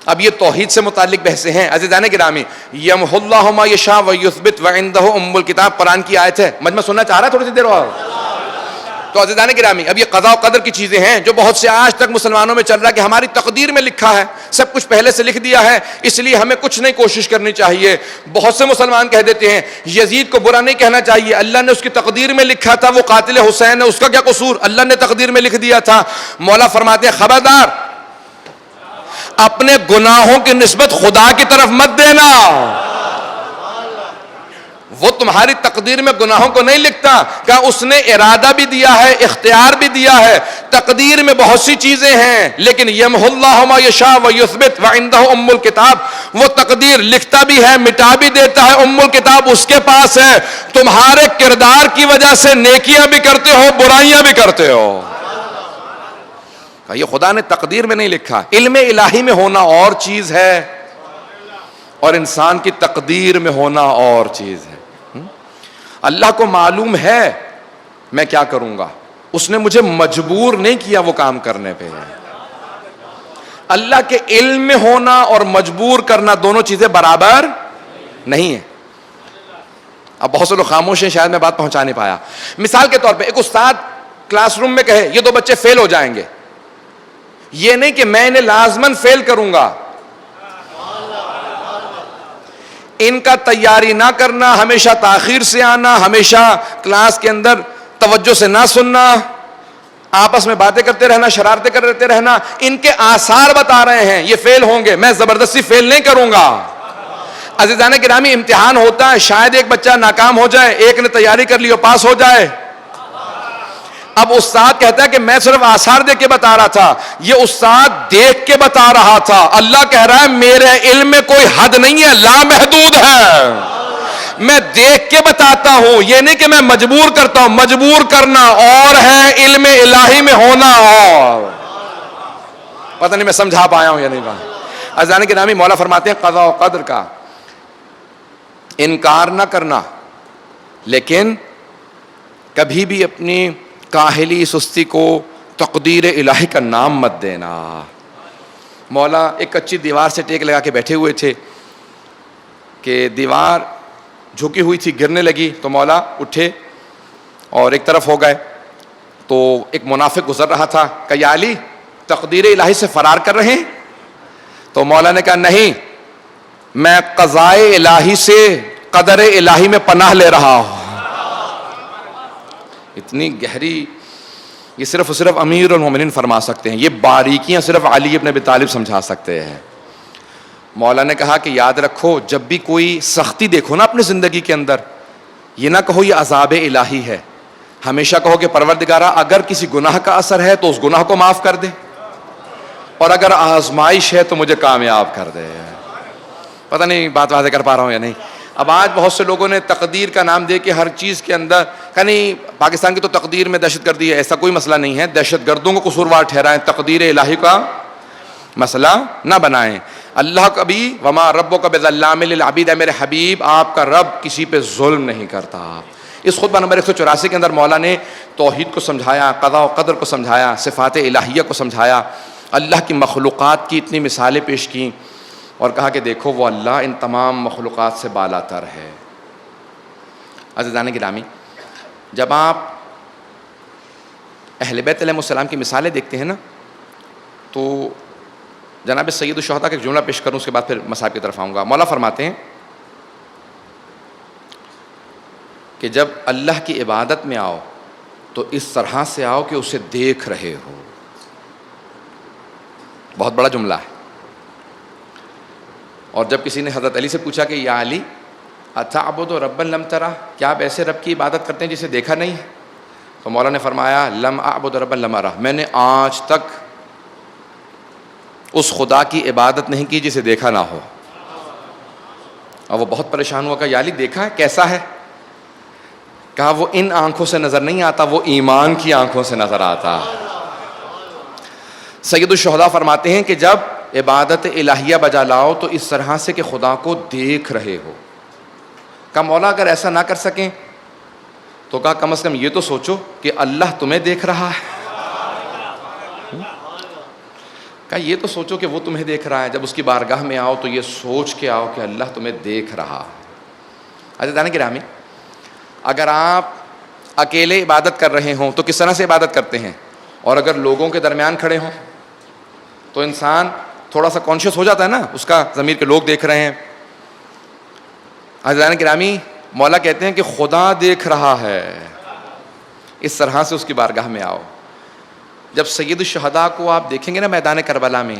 اب یہ توحید سے متعلق بحثیں ہیں. عزیزان گرامی، یمحو اللہ ما یشاء ویثبت وعندہ ام الکتاب قرآن کی آیت ہے. مجمع سننا چاہ رہا ہے تھوڑی سی دیر اور؟ تو عزیزان گرامی، اب یہ قضاء و قدر کی چیزیں ہیں جو بہت سے آج تک مسلمانوں میں چل رہا ہے کہ ہماری تقدیر میں لکھا ہے، سب کچھ پہلے سے لکھ دیا ہے، اس لیے ہمیں کچھ نہیں کوشش کرنی چاہیے. بہت سے مسلمان کہہ دیتے ہیں یزید کو برا نہیں کہنا چاہیے، اللہ نے اس کی تقدیر میں لکھا تھا وہ قاتل حسین ہے، اس کا کیا قصور، اللہ نے تقدیر میں لکھ دیا تھا. مولا فرماتے ہیں خبردار، اپنے گناہوں کی نسبت خدا کی طرف مت دینا. وہ تمہاری تقدیر میں گناہوں کو نہیں لکھتا. کہا اس نے ارادہ بھی دیا ہے، اختیار بھی دیا ہے. تقدیر میں بہت سی چیزیں ہیں، لیکن یمحو اللہ ما یشاء ویثبت وعندہ ام الکتاب، وہ تقدیر لکھتا بھی ہے، مٹا بھی دیتا ہے. ام الکتاب اس کے پاس ہے. تمہارے کردار کی وجہ سے نیکیاں بھی کرتے ہو، برائیاں بھی کرتے ہو. یہ خدا نے تقدیر میں نہیں لکھا. علم الہی میں ہونا اور چیز ہے اور انسان کی تقدیر میں ہونا اور چیز ہے. اللہ کو معلوم ہے میں کیا کروں گا، اس نے مجھے مجبور نہیں کیا وہ کام کرنے پہ. اللہ کے علم میں ہونا اور مجبور کرنا دونوں چیزیں برابر نہیں ہیں. اب بہت سے لوگ خاموش ہیں، شاید میں بات پہنچا نہیں پایا. مثال کے طور پہ ایک استاد کلاس روم میں کہے یہ 2 بچے فیل ہو جائیں گے، یہ نہیں کہ میں انہیں لازماً فیل کروں گا. ان کا تیاری نہ کرنا، ہمیشہ تاخیر سے آنا، ہمیشہ کلاس کے اندر توجہ سے نہ سننا، آپس میں باتیں کرتے رہنا، شرارتیں کرتے رہنا، ان کے آثار بتا رہے ہیں یہ فیل ہوں گے. میں زبردستی فیل نہیں کروں گا. عزیزان گرامی، امتحان ہوتا ہے، شاید ایک بچہ ناکام ہو جائے، ایک نے تیاری کر لی اور پاس ہو جائے. اب استاد کہتا ہے کہ میں صرف آثار دیکھ کے بتا رہا تھا، یہ استاد دیکھ کے بتا رہا تھا. اللہ کہہ رہا ہے میرے علم میں کوئی حد نہیں ہے، لامحدود ہے. میں دیکھ کے بتاتا ہوں، یہ نہیں کہ میں مجبور کرتا ہوں. مجبور کرنا اور ہے، علم الہی میں ہونا اور. پتہ نہیں میں سمجھا پایا ہوں یا نہیں پایا. عزیزان گرامی، مولا فرماتے ہیں قضاء و قدر کا انکار نہ کرنا، لیکن کبھی بھی اپنی کاہلی سستی کو تقدیر الہی کا نام مت دینا. مولا ایک کچی دیوار سے ٹیک لگا کے بیٹھے ہوئے تھے کہ دیوار جھکی ہوئی تھی، گرنے لگی تو مولا اٹھے اور ایک طرف ہو گئے. تو ایک منافق گزر رہا تھا، کہ یا علی تقدیر الہی سے فرار کر رہے ہیں؟ تو مولا نے کہا نہیں، میں قضاء الہی سے قدر الہی میں پناہ لے رہا ہوں. اتنی گہری، یہ صرف اور صرف امیر المومنین فرما سکتے ہیں. یہ باریکیاں صرف علی ابن ابی طالب سمجھا سکتے ہیں. مولا نے کہا کہ یاد رکھو، جب بھی کوئی سختی دیکھو نا اپنی زندگی کے اندر، یہ نہ کہو یہ عذاب الہی ہے، ہمیشہ کہو کہ پروردگارہ اگر کسی گناہ کا اثر ہے تو اس گناہ کو معاف کر دے، اور اگر آزمائش ہے تو مجھے کامیاب کر دے. پتہ نہیں بات واضح کر پا رہا ہوں یا نہیں. اب آج بہت سے لوگوں نے تقدیر کا نام دے کے ہر چیز کے اندر کہ نہیں پاکستان کی تو تقدیر میں دہشت گردی ہے. ایسا کوئی مسئلہ نہیں ہے. دہشت گردوں کو قصوروار ٹھہرائیں، تقدیر الہی کا مسئلہ نہ بنائیں. اللہ کبھی وما ربک بظلام للعبید، ہے میرے حبیب آپ کا رب کسی پہ ظلم نہیں کرتا. اس خطبہ نمبر 184 کے اندر مولا نے توحید کو سمجھایا، قضاء و قدر کو سمجھایا، صفات الہیہ کو سمجھایا، اللہ کی مخلوقات کی اتنی مثالیں پیش کیں اور کہا کہ دیکھو وہ اللہ ان تمام مخلوقات سے بالا تر ہے. عزیزان گرامی، جب آپ اہل بیت علیہ السلام کی مثالیں دیکھتے ہیں نا، تو جناب سید الشہداء کا ایک جملہ پیش کروں، اس کے بعد پھر مصائب کی طرف آؤں گا. مولا فرماتے ہیں کہ جب اللہ کی عبادت میں آؤ تو اس طرح سے آؤ کہ اسے دیکھ رہے ہو. بہت بڑا جملہ ہے. اور جب کسی نے حضرت علی سے پوچھا کہ یا علی اتعبد ربا لم ترہ، کیا آپ ایسے رب کی عبادت کرتے ہیں جسے دیکھا نہیں ہے؟ تو مولا نے فرمایا لم اعبد ربا لم ارہ، میں نے آج تک اس خدا کی عبادت نہیں کی جسے دیکھا نہ ہو. اور وہ بہت پریشان ہوا کہ یا علی دیکھا ہے کیسا ہے؟ کہا وہ ان آنکھوں سے نظر نہیں آتا، وہ ایمان کی آنکھوں سے نظر آتا. سید الشہداء فرماتے ہیں کہ جب عبادت الہیہ بجا لاؤ تو اس طرح سے کہ خدا کو دیکھ رہے ہو. کہا مولا اگر ایسا نہ کر سکیں تو کہا کم از کم یہ تو سوچو کہ اللہ تمہیں دیکھ رہا ہے. کہا یہ تو سوچو کہ وہ تمہیں دیکھ رہا ہے. جب اس کی بارگاہ میں آؤ تو یہ سوچ کے آؤ کہ اللہ تمہیں دیکھ رہا ہے. عزیزان گرامی، اگر آپ اکیلے عبادت کر رہے ہوں تو کس طرح سے عبادت کرتے ہیں، اور اگر لوگوں کے درمیان کھڑے ہوں تو انسان تھوڑا سا کانشیس ہو جاتا ہے نا، اس کا ضمیر کے لوگ دیکھ رہے ہیں. عزیزان گرامی، مولا کہتے ہیں کہ خدا دیکھ رہا ہے. اس طرح سے اس کی بارگاہ میں آؤ. جب سید الشہداء کو آپ دیکھیں گے نا میدان کربلا میں،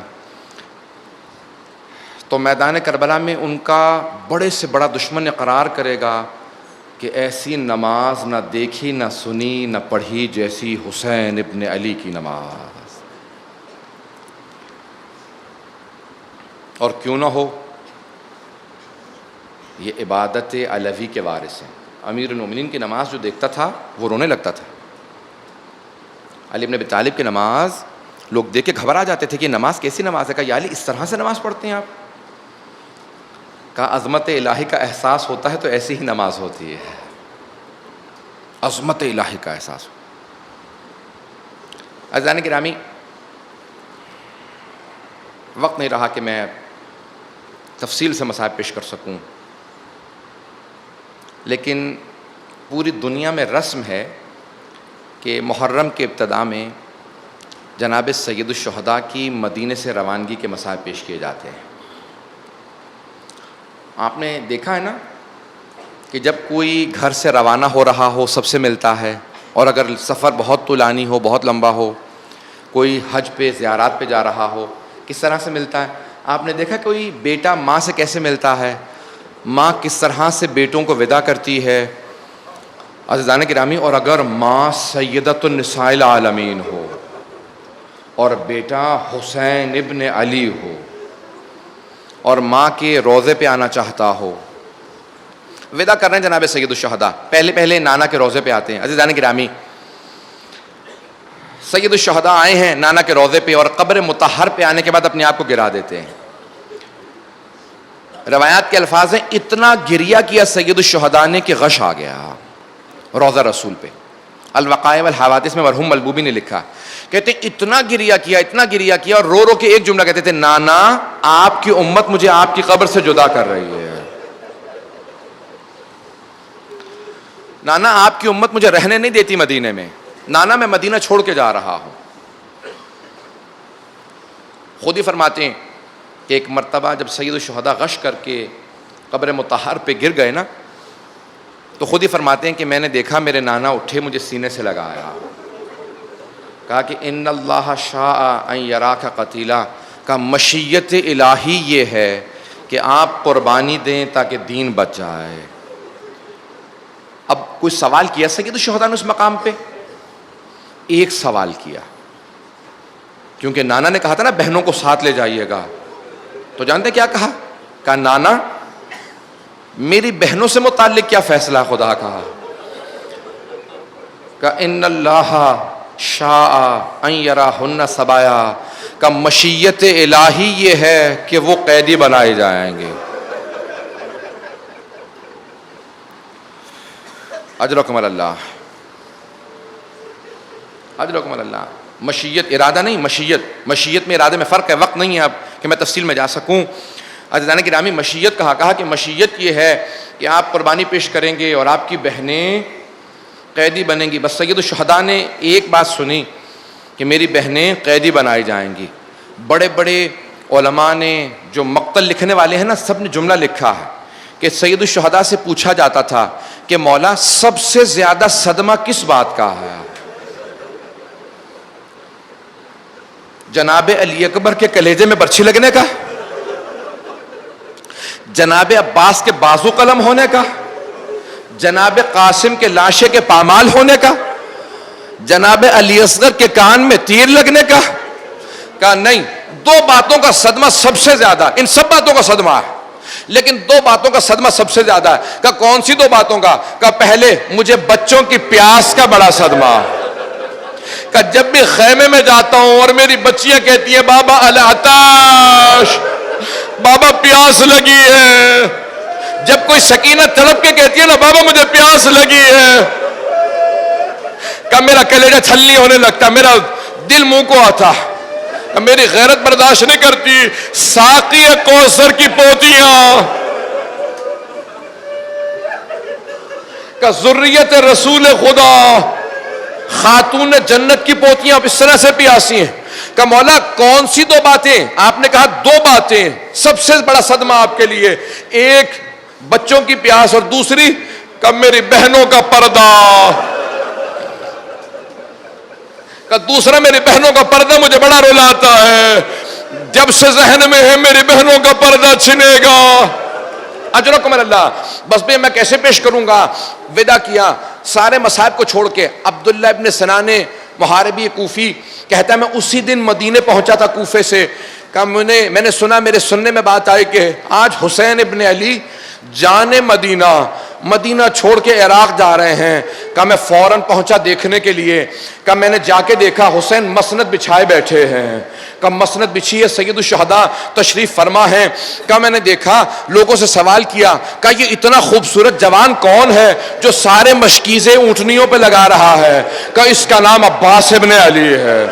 تو میدان کربلا میں ان کا بڑے سے بڑا دشمن اقرار کرے گا کہ ایسی نماز نہ دیکھی نہ سنی نہ پڑھی جیسی حسین ابن علی کی نماز. اور کیوں نہ ہو، یہ عبادت علوی کے وارث ہیں. امیر المومنین کی نماز جو دیکھتا تھا وہ رونے لگتا تھا. علی ابن ابی طالب کی نماز لوگ دیکھ کے گھبرا جاتے تھے کہ نماز کیسی نماز ہے. کہا یا علی اس طرح سے نماز پڑھتے ہیں آپ؟ کہا عظمت الہی کا احساس ہوتا ہے تو ایسی ہی نماز ہوتی ہے. عظمت الہی کا احساس. عزیزان گرامی، وقت نہیں رہا کہ میں تفصیل سے مسائل پیش کر سکوں، لیکن پوری دنیا میں رسم ہے کہ محرم کے ابتدا میں جناب سید الشہداء کی مدینے سے روانگی کے مسائل پیش کیے جاتے ہیں. آپ نے دیکھا ہے نا کہ جب کوئی گھر سے روانہ ہو رہا ہو سب سے ملتا ہے، اور اگر سفر بہت طولانی ہو، بہت لمبا ہو، کوئی حج پہ زیارات پہ جا رہا ہو، کس طرح سے ملتا ہے؟ آپ نے دیکھا کوئی بیٹا ماں سے کیسے ملتا ہے، ماں کس طرح سے بیٹوں کو ودا کرتی ہے؟ عزیزان گرامی، اور اگر ماں سیدۃ النساء العالمین ہو اور بیٹا حسین ابن علی ہو اور ماں کے روضے پہ آنا چاہتا ہو، ودا کر رہے ہیں جناب سید الشہداء، پہلے نانا کے روضے پہ آتے ہیں۔ عزیزان گرامی، سید الشہداء آئے ہیں نانا کے روضے پہ، اور قبر مطہر پہ آنے کے بعد اپنے آپ کو گرا دیتے ہیں۔ روایات کے الفاظ ہیں، اتنا گریہ کیا سید الشہداء نے کہ غش آ گیا روضہ رسول پہ۔ الوقائع والحوادث میں مرحوم ملبوبی نے لکھا، کہتے ہیں اتنا گریہ کیا اور رو رو کے ایک جملہ کہتے تھے، نانا آپ کی امت مجھے آپ کی قبر سے جدا کر رہی ہے، نانا آپ کی امت مجھے رہنے نہیں دیتی مدینے میں، نانا میں مدینہ چھوڑ کے جا رہا ہوں۔ خود ہی فرماتے ہیں کہ ایک مرتبہ جب سید الشہداء غش کر کے قبر مطہر پہ گر گئے نا، تو خود ہی فرماتے ہیں کہ میں نے دیکھا میرے نانا اٹھے، مجھے سینے سے لگایا، کہا کہ ان اللہ شاء ان یراک قتیلا، کا مشیت الہی یہ ہے کہ آپ قربانی دیں تاکہ دین بچ جائے۔ اب کوئی سوال کیا سید الشہداء نے اس مقام پہ؟ ایک سوال کیا، کیونکہ نانا نے کہا تھا نا بہنوں کو ساتھ لے جائیے گا، تو جانتے کیا کہا؟ کہا نانا میری بہنوں سے متعلق کیا فیصلہ خدا کا؟ کہا ان اللہ شاء ان یراہن سبایا، کا مشیت الہی یہ ہے کہ وہ قیدی بنائے جائیں گے۔ اجرکم اللہ، اجرکم اللہ۔ مشیت ارادہ نہیں، مشیت میں ارادے میں فرق ہے، وقت نہیں ہے اب کہ میں تفصیل میں جا سکوں۔ عزیزان گرامی، مشیت کہا کہ مشیت یہ ہے کہ آپ قربانی پیش کریں گے اور آپ کی بہنیں قیدی بنیں گی۔ بس سید الشہداء نے ایک بات سنی کہ میری بہنیں قیدی بنائی جائیں گی۔ بڑے بڑے علماء نے، جو مقتل لکھنے والے ہیں نا، سب نے جملہ لکھا ہے کہ سید الشہداء سے پوچھا جاتا تھا کہ مولا سب سے زیادہ صدمہ کس بات کا ہے؟ جناب علی اکبر کے کلیجے میں برچھی لگنے کا، جناب عباس کے بازو قلم ہونے کا، جناب قاسم کے لاشے کے پامال ہونے کا، جناب علی اصغر کے کان میں تیر لگنے کا؟ کہا نہیں، دو باتوں کا صدمہ سب سے زیادہ، ان سب باتوں کا صدمہ ہے لیکن دو باتوں کا صدمہ سب سے زیادہ ہے۔ کہا کون سی دو باتوں کا؟ کہا پہلے مجھے بچوں کی پیاس کا بڑا صدمہ، کہ جب بھی خیمے میں جاتا ہوں اور میری بچیاں کہتی ہیں بابا العطاش، بابا پیاس لگی ہے، جب کوئی سکینہ تڑپ کے کہتی ہے نا بابا مجھے پیاس لگی ہے، کہ میرا کلیجہ چھلنی ہونے لگتا، میرا دل منہ کو آتا، کہ میری غیرت برداشت نہیں کرتی۔ ساقی کوثر کی پوتیاں، کہ ذریت رسول خدا، خاتون جنت کی پوتیاں اب اس طرح سے پیاسی ہیں۔ کہ مولا کون سی دو باتیں؟ آپ نے کہا دو باتیں سب سے بڑا صدمہ آپ کے لیے، ایک بچوں کی پیاس اور دوسری کہ میری بہنوں کا پردہ، کہ دوسرا میری بہنوں کا پردہ مجھے بڑا رلاتا ہے، جب سے ذہن میں ہے میری بہنوں کا پردہ چھنے گا۔ اجرکم اللہ۔ بس میں کیسے پیش کروں گا؟ ودا کیا سارے مصائب کو چھوڑ کے۔ عبداللہ ابن سنان محاربی کوفی کہتا ہے میں اسی دن مدینے پہنچا تھا کوفے سے، کہ میں نے سنا، میرے سننے میں بات آئی کہ آج حسین ابن علی جانے مدینہ چھوڑ کے عراق جا رہے ہیں۔ کہ میں فوراً پہنچا دیکھنے کے لیے، کہ میں نے جا کے دیکھا حسین مسند بچھائے بیٹھے ہیں، کہ مسند بچھی ہے، سید الشہداء تشریف فرما ہے۔ کہ میں نے دیکھا، لوگوں سے سوال کیا کہ یہ اتنا خوبصورت جوان کون ہے جو سارے مشکیزیں اونٹنیوں پہ لگا رہا ہے؟ کہ اس کا نام عباس ابن علی ہے،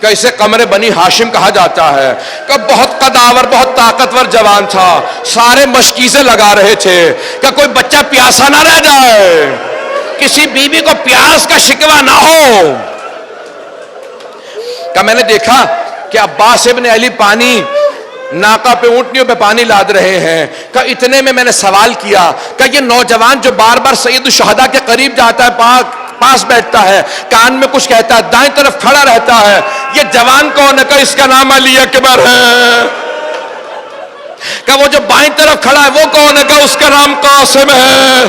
کہ اسے قمر بنی ہاشم کہا جاتا ہے، کہ بہت قداور، بہت طاقتور جوان تھا، سارے مشکیزیں لگا رہے تھے کہ کوئی بچہ پیاسا نہ رہ جائے، کسی بیوی کو پیاس کا شکوہ نہ ہو۔ کہ میں نے دیکھا کہ عباس ابن علی پانی ناقہ پہ اونٹنیوں پہ پانی لاد رہے ہیں. کہ اتنے میں نے سوال کیا کہ یہ نوجوان جو بار بار سید الشہداء کے قریب جاتا ہے, پاس بیٹھتا ہے, کان میں کچھ کہتا ہے, دائیں طرف کھڑا رہتا ہے, یہ جوان کون ہے؟ کہ اس کا نام علی اکبر ہے. کہ وہ جو بائیں طرف کھڑا ہے وہ کون ہے؟ کہ اس کا نام قاسم ہے.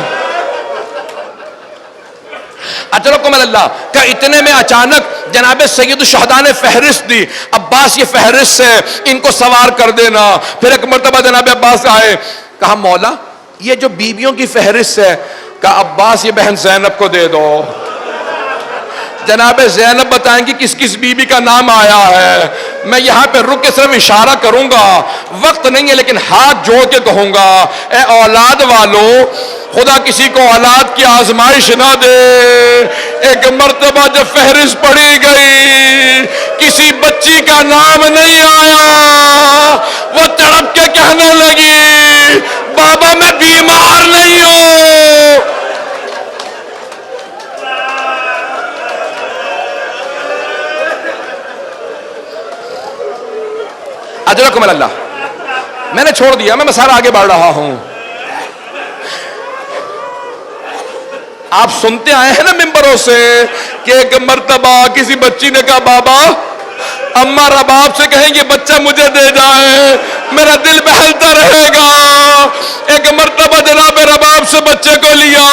اجرکم اللہ. کہ اتنے میں اچانک جناب سید الشہداء نے فہرست دی, عباس یہ فہرست ہے, ان کو سوار کر دینا. پھر ایک مرتبہ جناب عباس آئے, کہا مولا یہ جو بیویوں کی فہرست ہے, کہا عباس یہ بہن زینب کو دے دو. جناب زینب بتائیں گی کس کس بیوی کا نام آیا ہے. میں یہاں پہ رک کے صرف اشارہ کروں گا, وقت نہیں ہے, لیکن ہاتھ جوڑ کے کہوں گا, اے اولاد والو, خدا کسی کو اولاد کی آزمائش نہ دے. ایک مرتبہ جب فہرست پڑھی گئی, کسی بچی کا نام نہیں آیا. وہ تڑپ کے کہنے لگی, بابا میں بیمار نہیں ہوں. اجرکم اللہ. میں نے چھوڑ دیا, میں مسئلہ آگے بڑھ رہا ہوں. آپ سنتے آئے ہیں نا ممبروں سے کہ ایک مرتبہ کسی بچی نے کہا, بابا اماں رباب سے کہیں گے بچہ مجھے دے جائے, میرا دل بہلتا رہے گا. ایک مرتبہ جناب رباب سے بچے کو لیا,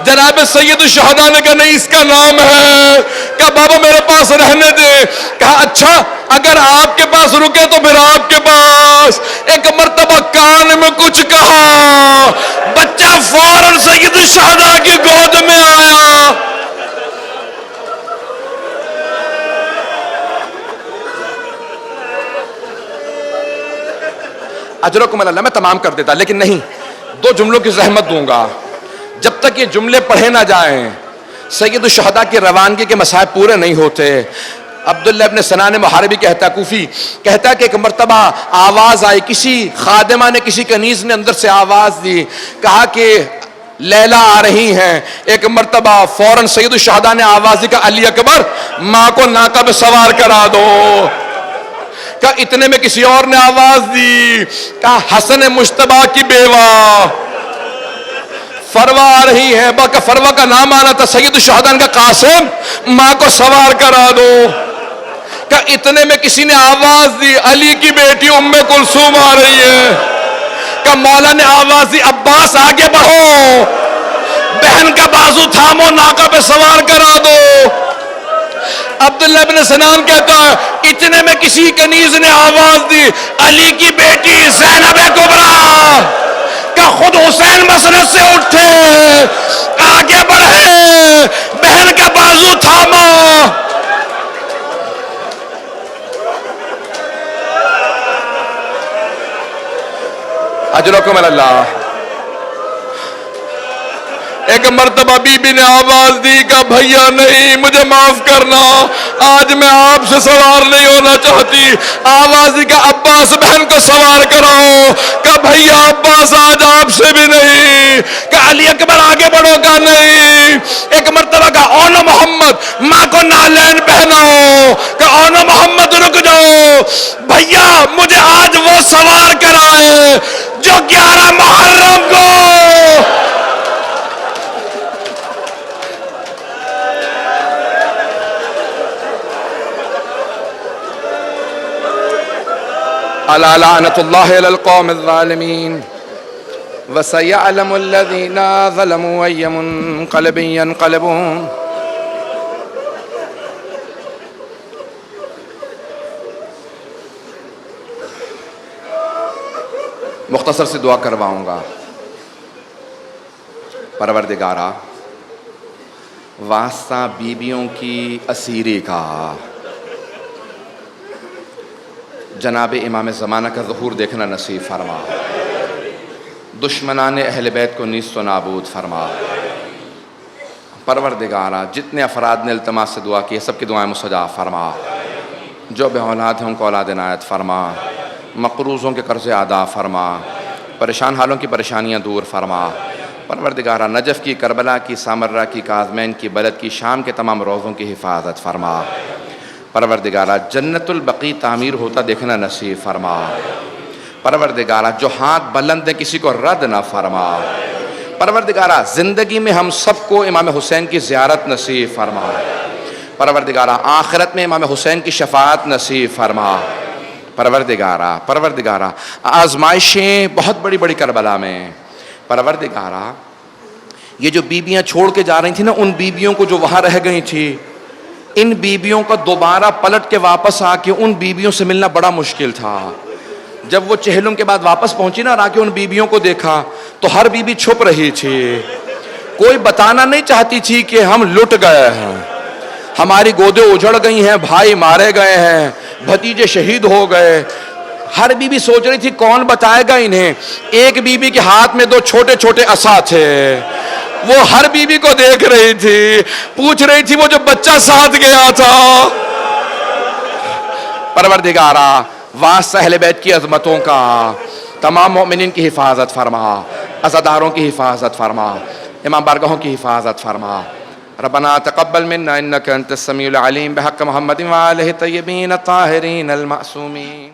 جناب سید الشہداء نے کہا نہیں اس کا نام ہے. کہا بابا میرے پاس رہنے دے. کہا اچھا اگر آپ کے پاس رکے تو پھر آپ کے پاس. ایک مرتبہ کان میں کچھ کہا, بچہ فوراً سید الشہداء کی گود میں آیا. اجرکم اللہ. میں تمام کر دیتا لیکن نہیں, 2 جملوں کی زحمت دوں گا. جب تک یہ جملے پڑھے نہ جائیں سید الشہداء کی روانگی کے مسائل پورے نہیں ہوتے. عبداللہ ابن سنان محاربی کہتا ہے, کوفی کہتا ہے کہ ایک مرتبہ آواز آئی, کسی خادمہ نے, کسی کنیز نے اندر سے آواز دی, کہا کہ لیلا آ رہی ہیں. ایک مرتبہ فوراً سید الشہداء نے آواز دی کہ علی اکبر ماں کو ناقہ پہ سوار کرا دو. کہ اتنے میں کسی اور نے آواز دی, کہا حسن مجتبیٰ کی بیوہ فروا آ رہی ہے. باقی فروا کا نام آنا تھا سید الشہداء کا قاسم, ماں کو سوار کرا دو. کہ اتنے میں کسی نے آواز دی, علی کی بیٹی ام کلثوم آ رہی ہے. کہ مولا نے آواز دی, عباس آگے بڑھو, بہن کا بازو تھامو, ناقہ پہ سوار کرا دو. عبداللہ ابن سنان کہتا ہے اتنے میں کسی کنیز نے آواز دی, علی کی بیٹی زینب کبریٰ. کہ خود حسین مسند سے اٹھے, آگے بڑھے, بہن کا بازو تھاما. اجرکم اللہ. ایک مرتبہ بی بی نے آواز دی کہ بھیا نہیں مجھے معاف کرنا, آج میں آپ سے سوار نہیں ہونا چاہتی. آواز دی کہ عباس بہن کو سوار کراؤ. کہ بھیا عباس آج آپ سے بھی نہیں. کہ علی اکبر آگے بڑھو. کا نہیں. ایک مرتبہ کا اونا محمد ماں کو نالین پہناؤ. کہ اونا محمد رک جاؤ, بھیا مجھے آج وہ سوار کرائے جو 11 محرم کو الا لعنت اللہ علی القوم الظالمین وسيعلم الذين ظلموا أي منقلب ينقلبون. مختصر سی دعا کرواؤں گا. پروردگارا واسطہ بیویوں کی اسیری کا, جناب امام زمانہ کا ظہور دیکھنا نصیب فرما, دشمنان اہل بیت کو نیست و نابود فرما. پروردگارا جتنے افراد نے التماس سے دعا کی سب کی دعائیں مستجاب فرما. جو بے اولاد ہیں ان کو اولاد عنایت فرما, مقروضوں کے قرض ادا فرما, پریشان حالوں کی پریشانیاں دور فرما. پروردگارا نجف کی, کربلا کی, سامرہ کی, کاظمین کی, بلد کی, شام کے تمام روزوں کی حفاظت فرما. پروردگارہ جنت البقیع تعمیر ہوتا دیکھنا نصیب فرما، پروردگارہ جو ہاتھ بلند ہے کسی کو رد نہ فرما، پروردگارہ زندگی میں ہم سب کو امام حسین کی زیارت نصیب فرما، پروردگارہ آخرت میں امام حسین کی شفاعت نصیب فرما، پروردگارہ آزمائشیں بہت بڑی بڑی کربلا میں، پروردگارہ یہ جو بیویاں چھوڑ کے جا رہی تھیں نا، ان بیویوں کو جو وہاں رہ گئی تھی، ان بیویوں کا دوبارہ پلٹ کے واپس آ کے ان بیویوں سے ملنا بڑا مشکل تھا۔ جب وہ چہلم کے بعد واپس پہنچی نا، آ کے ان بیویوں کو دیکھا تو ہر بیوی چھپ رہی تھی، کوئی بتانا نہیں چاہتی تھی کہ ہم لٹ گئے ہیں، ہماری گودیں اجڑ گئی ہیں، بھائی مارے گئے ہیں، بھتیجے شہید ہو گئے۔ ہر بیوی سوچ رہی تھی کون بتائے گا انہیں۔ ایک بیوی کے ہاتھ میں 2 چھوٹے چھوٹے عصا تھے، وہ ہر بیوی کو دیکھ رہی تھی، پوچھ رہی تھی وہ جو بچہ ساتھ گیا تھا۔ پروردگارہ واسطہ اہل بیت کی عظمتوں کا تمام مومنین کی حفاظت فرما، عزاداروں کی حفاظت فرما، امام بارگاہوں کی حفاظت فرما۔ ربنا تقبل منا انك انت السميع العليم بحق محمد وآله الطيبين الطاهرين المعصومين۔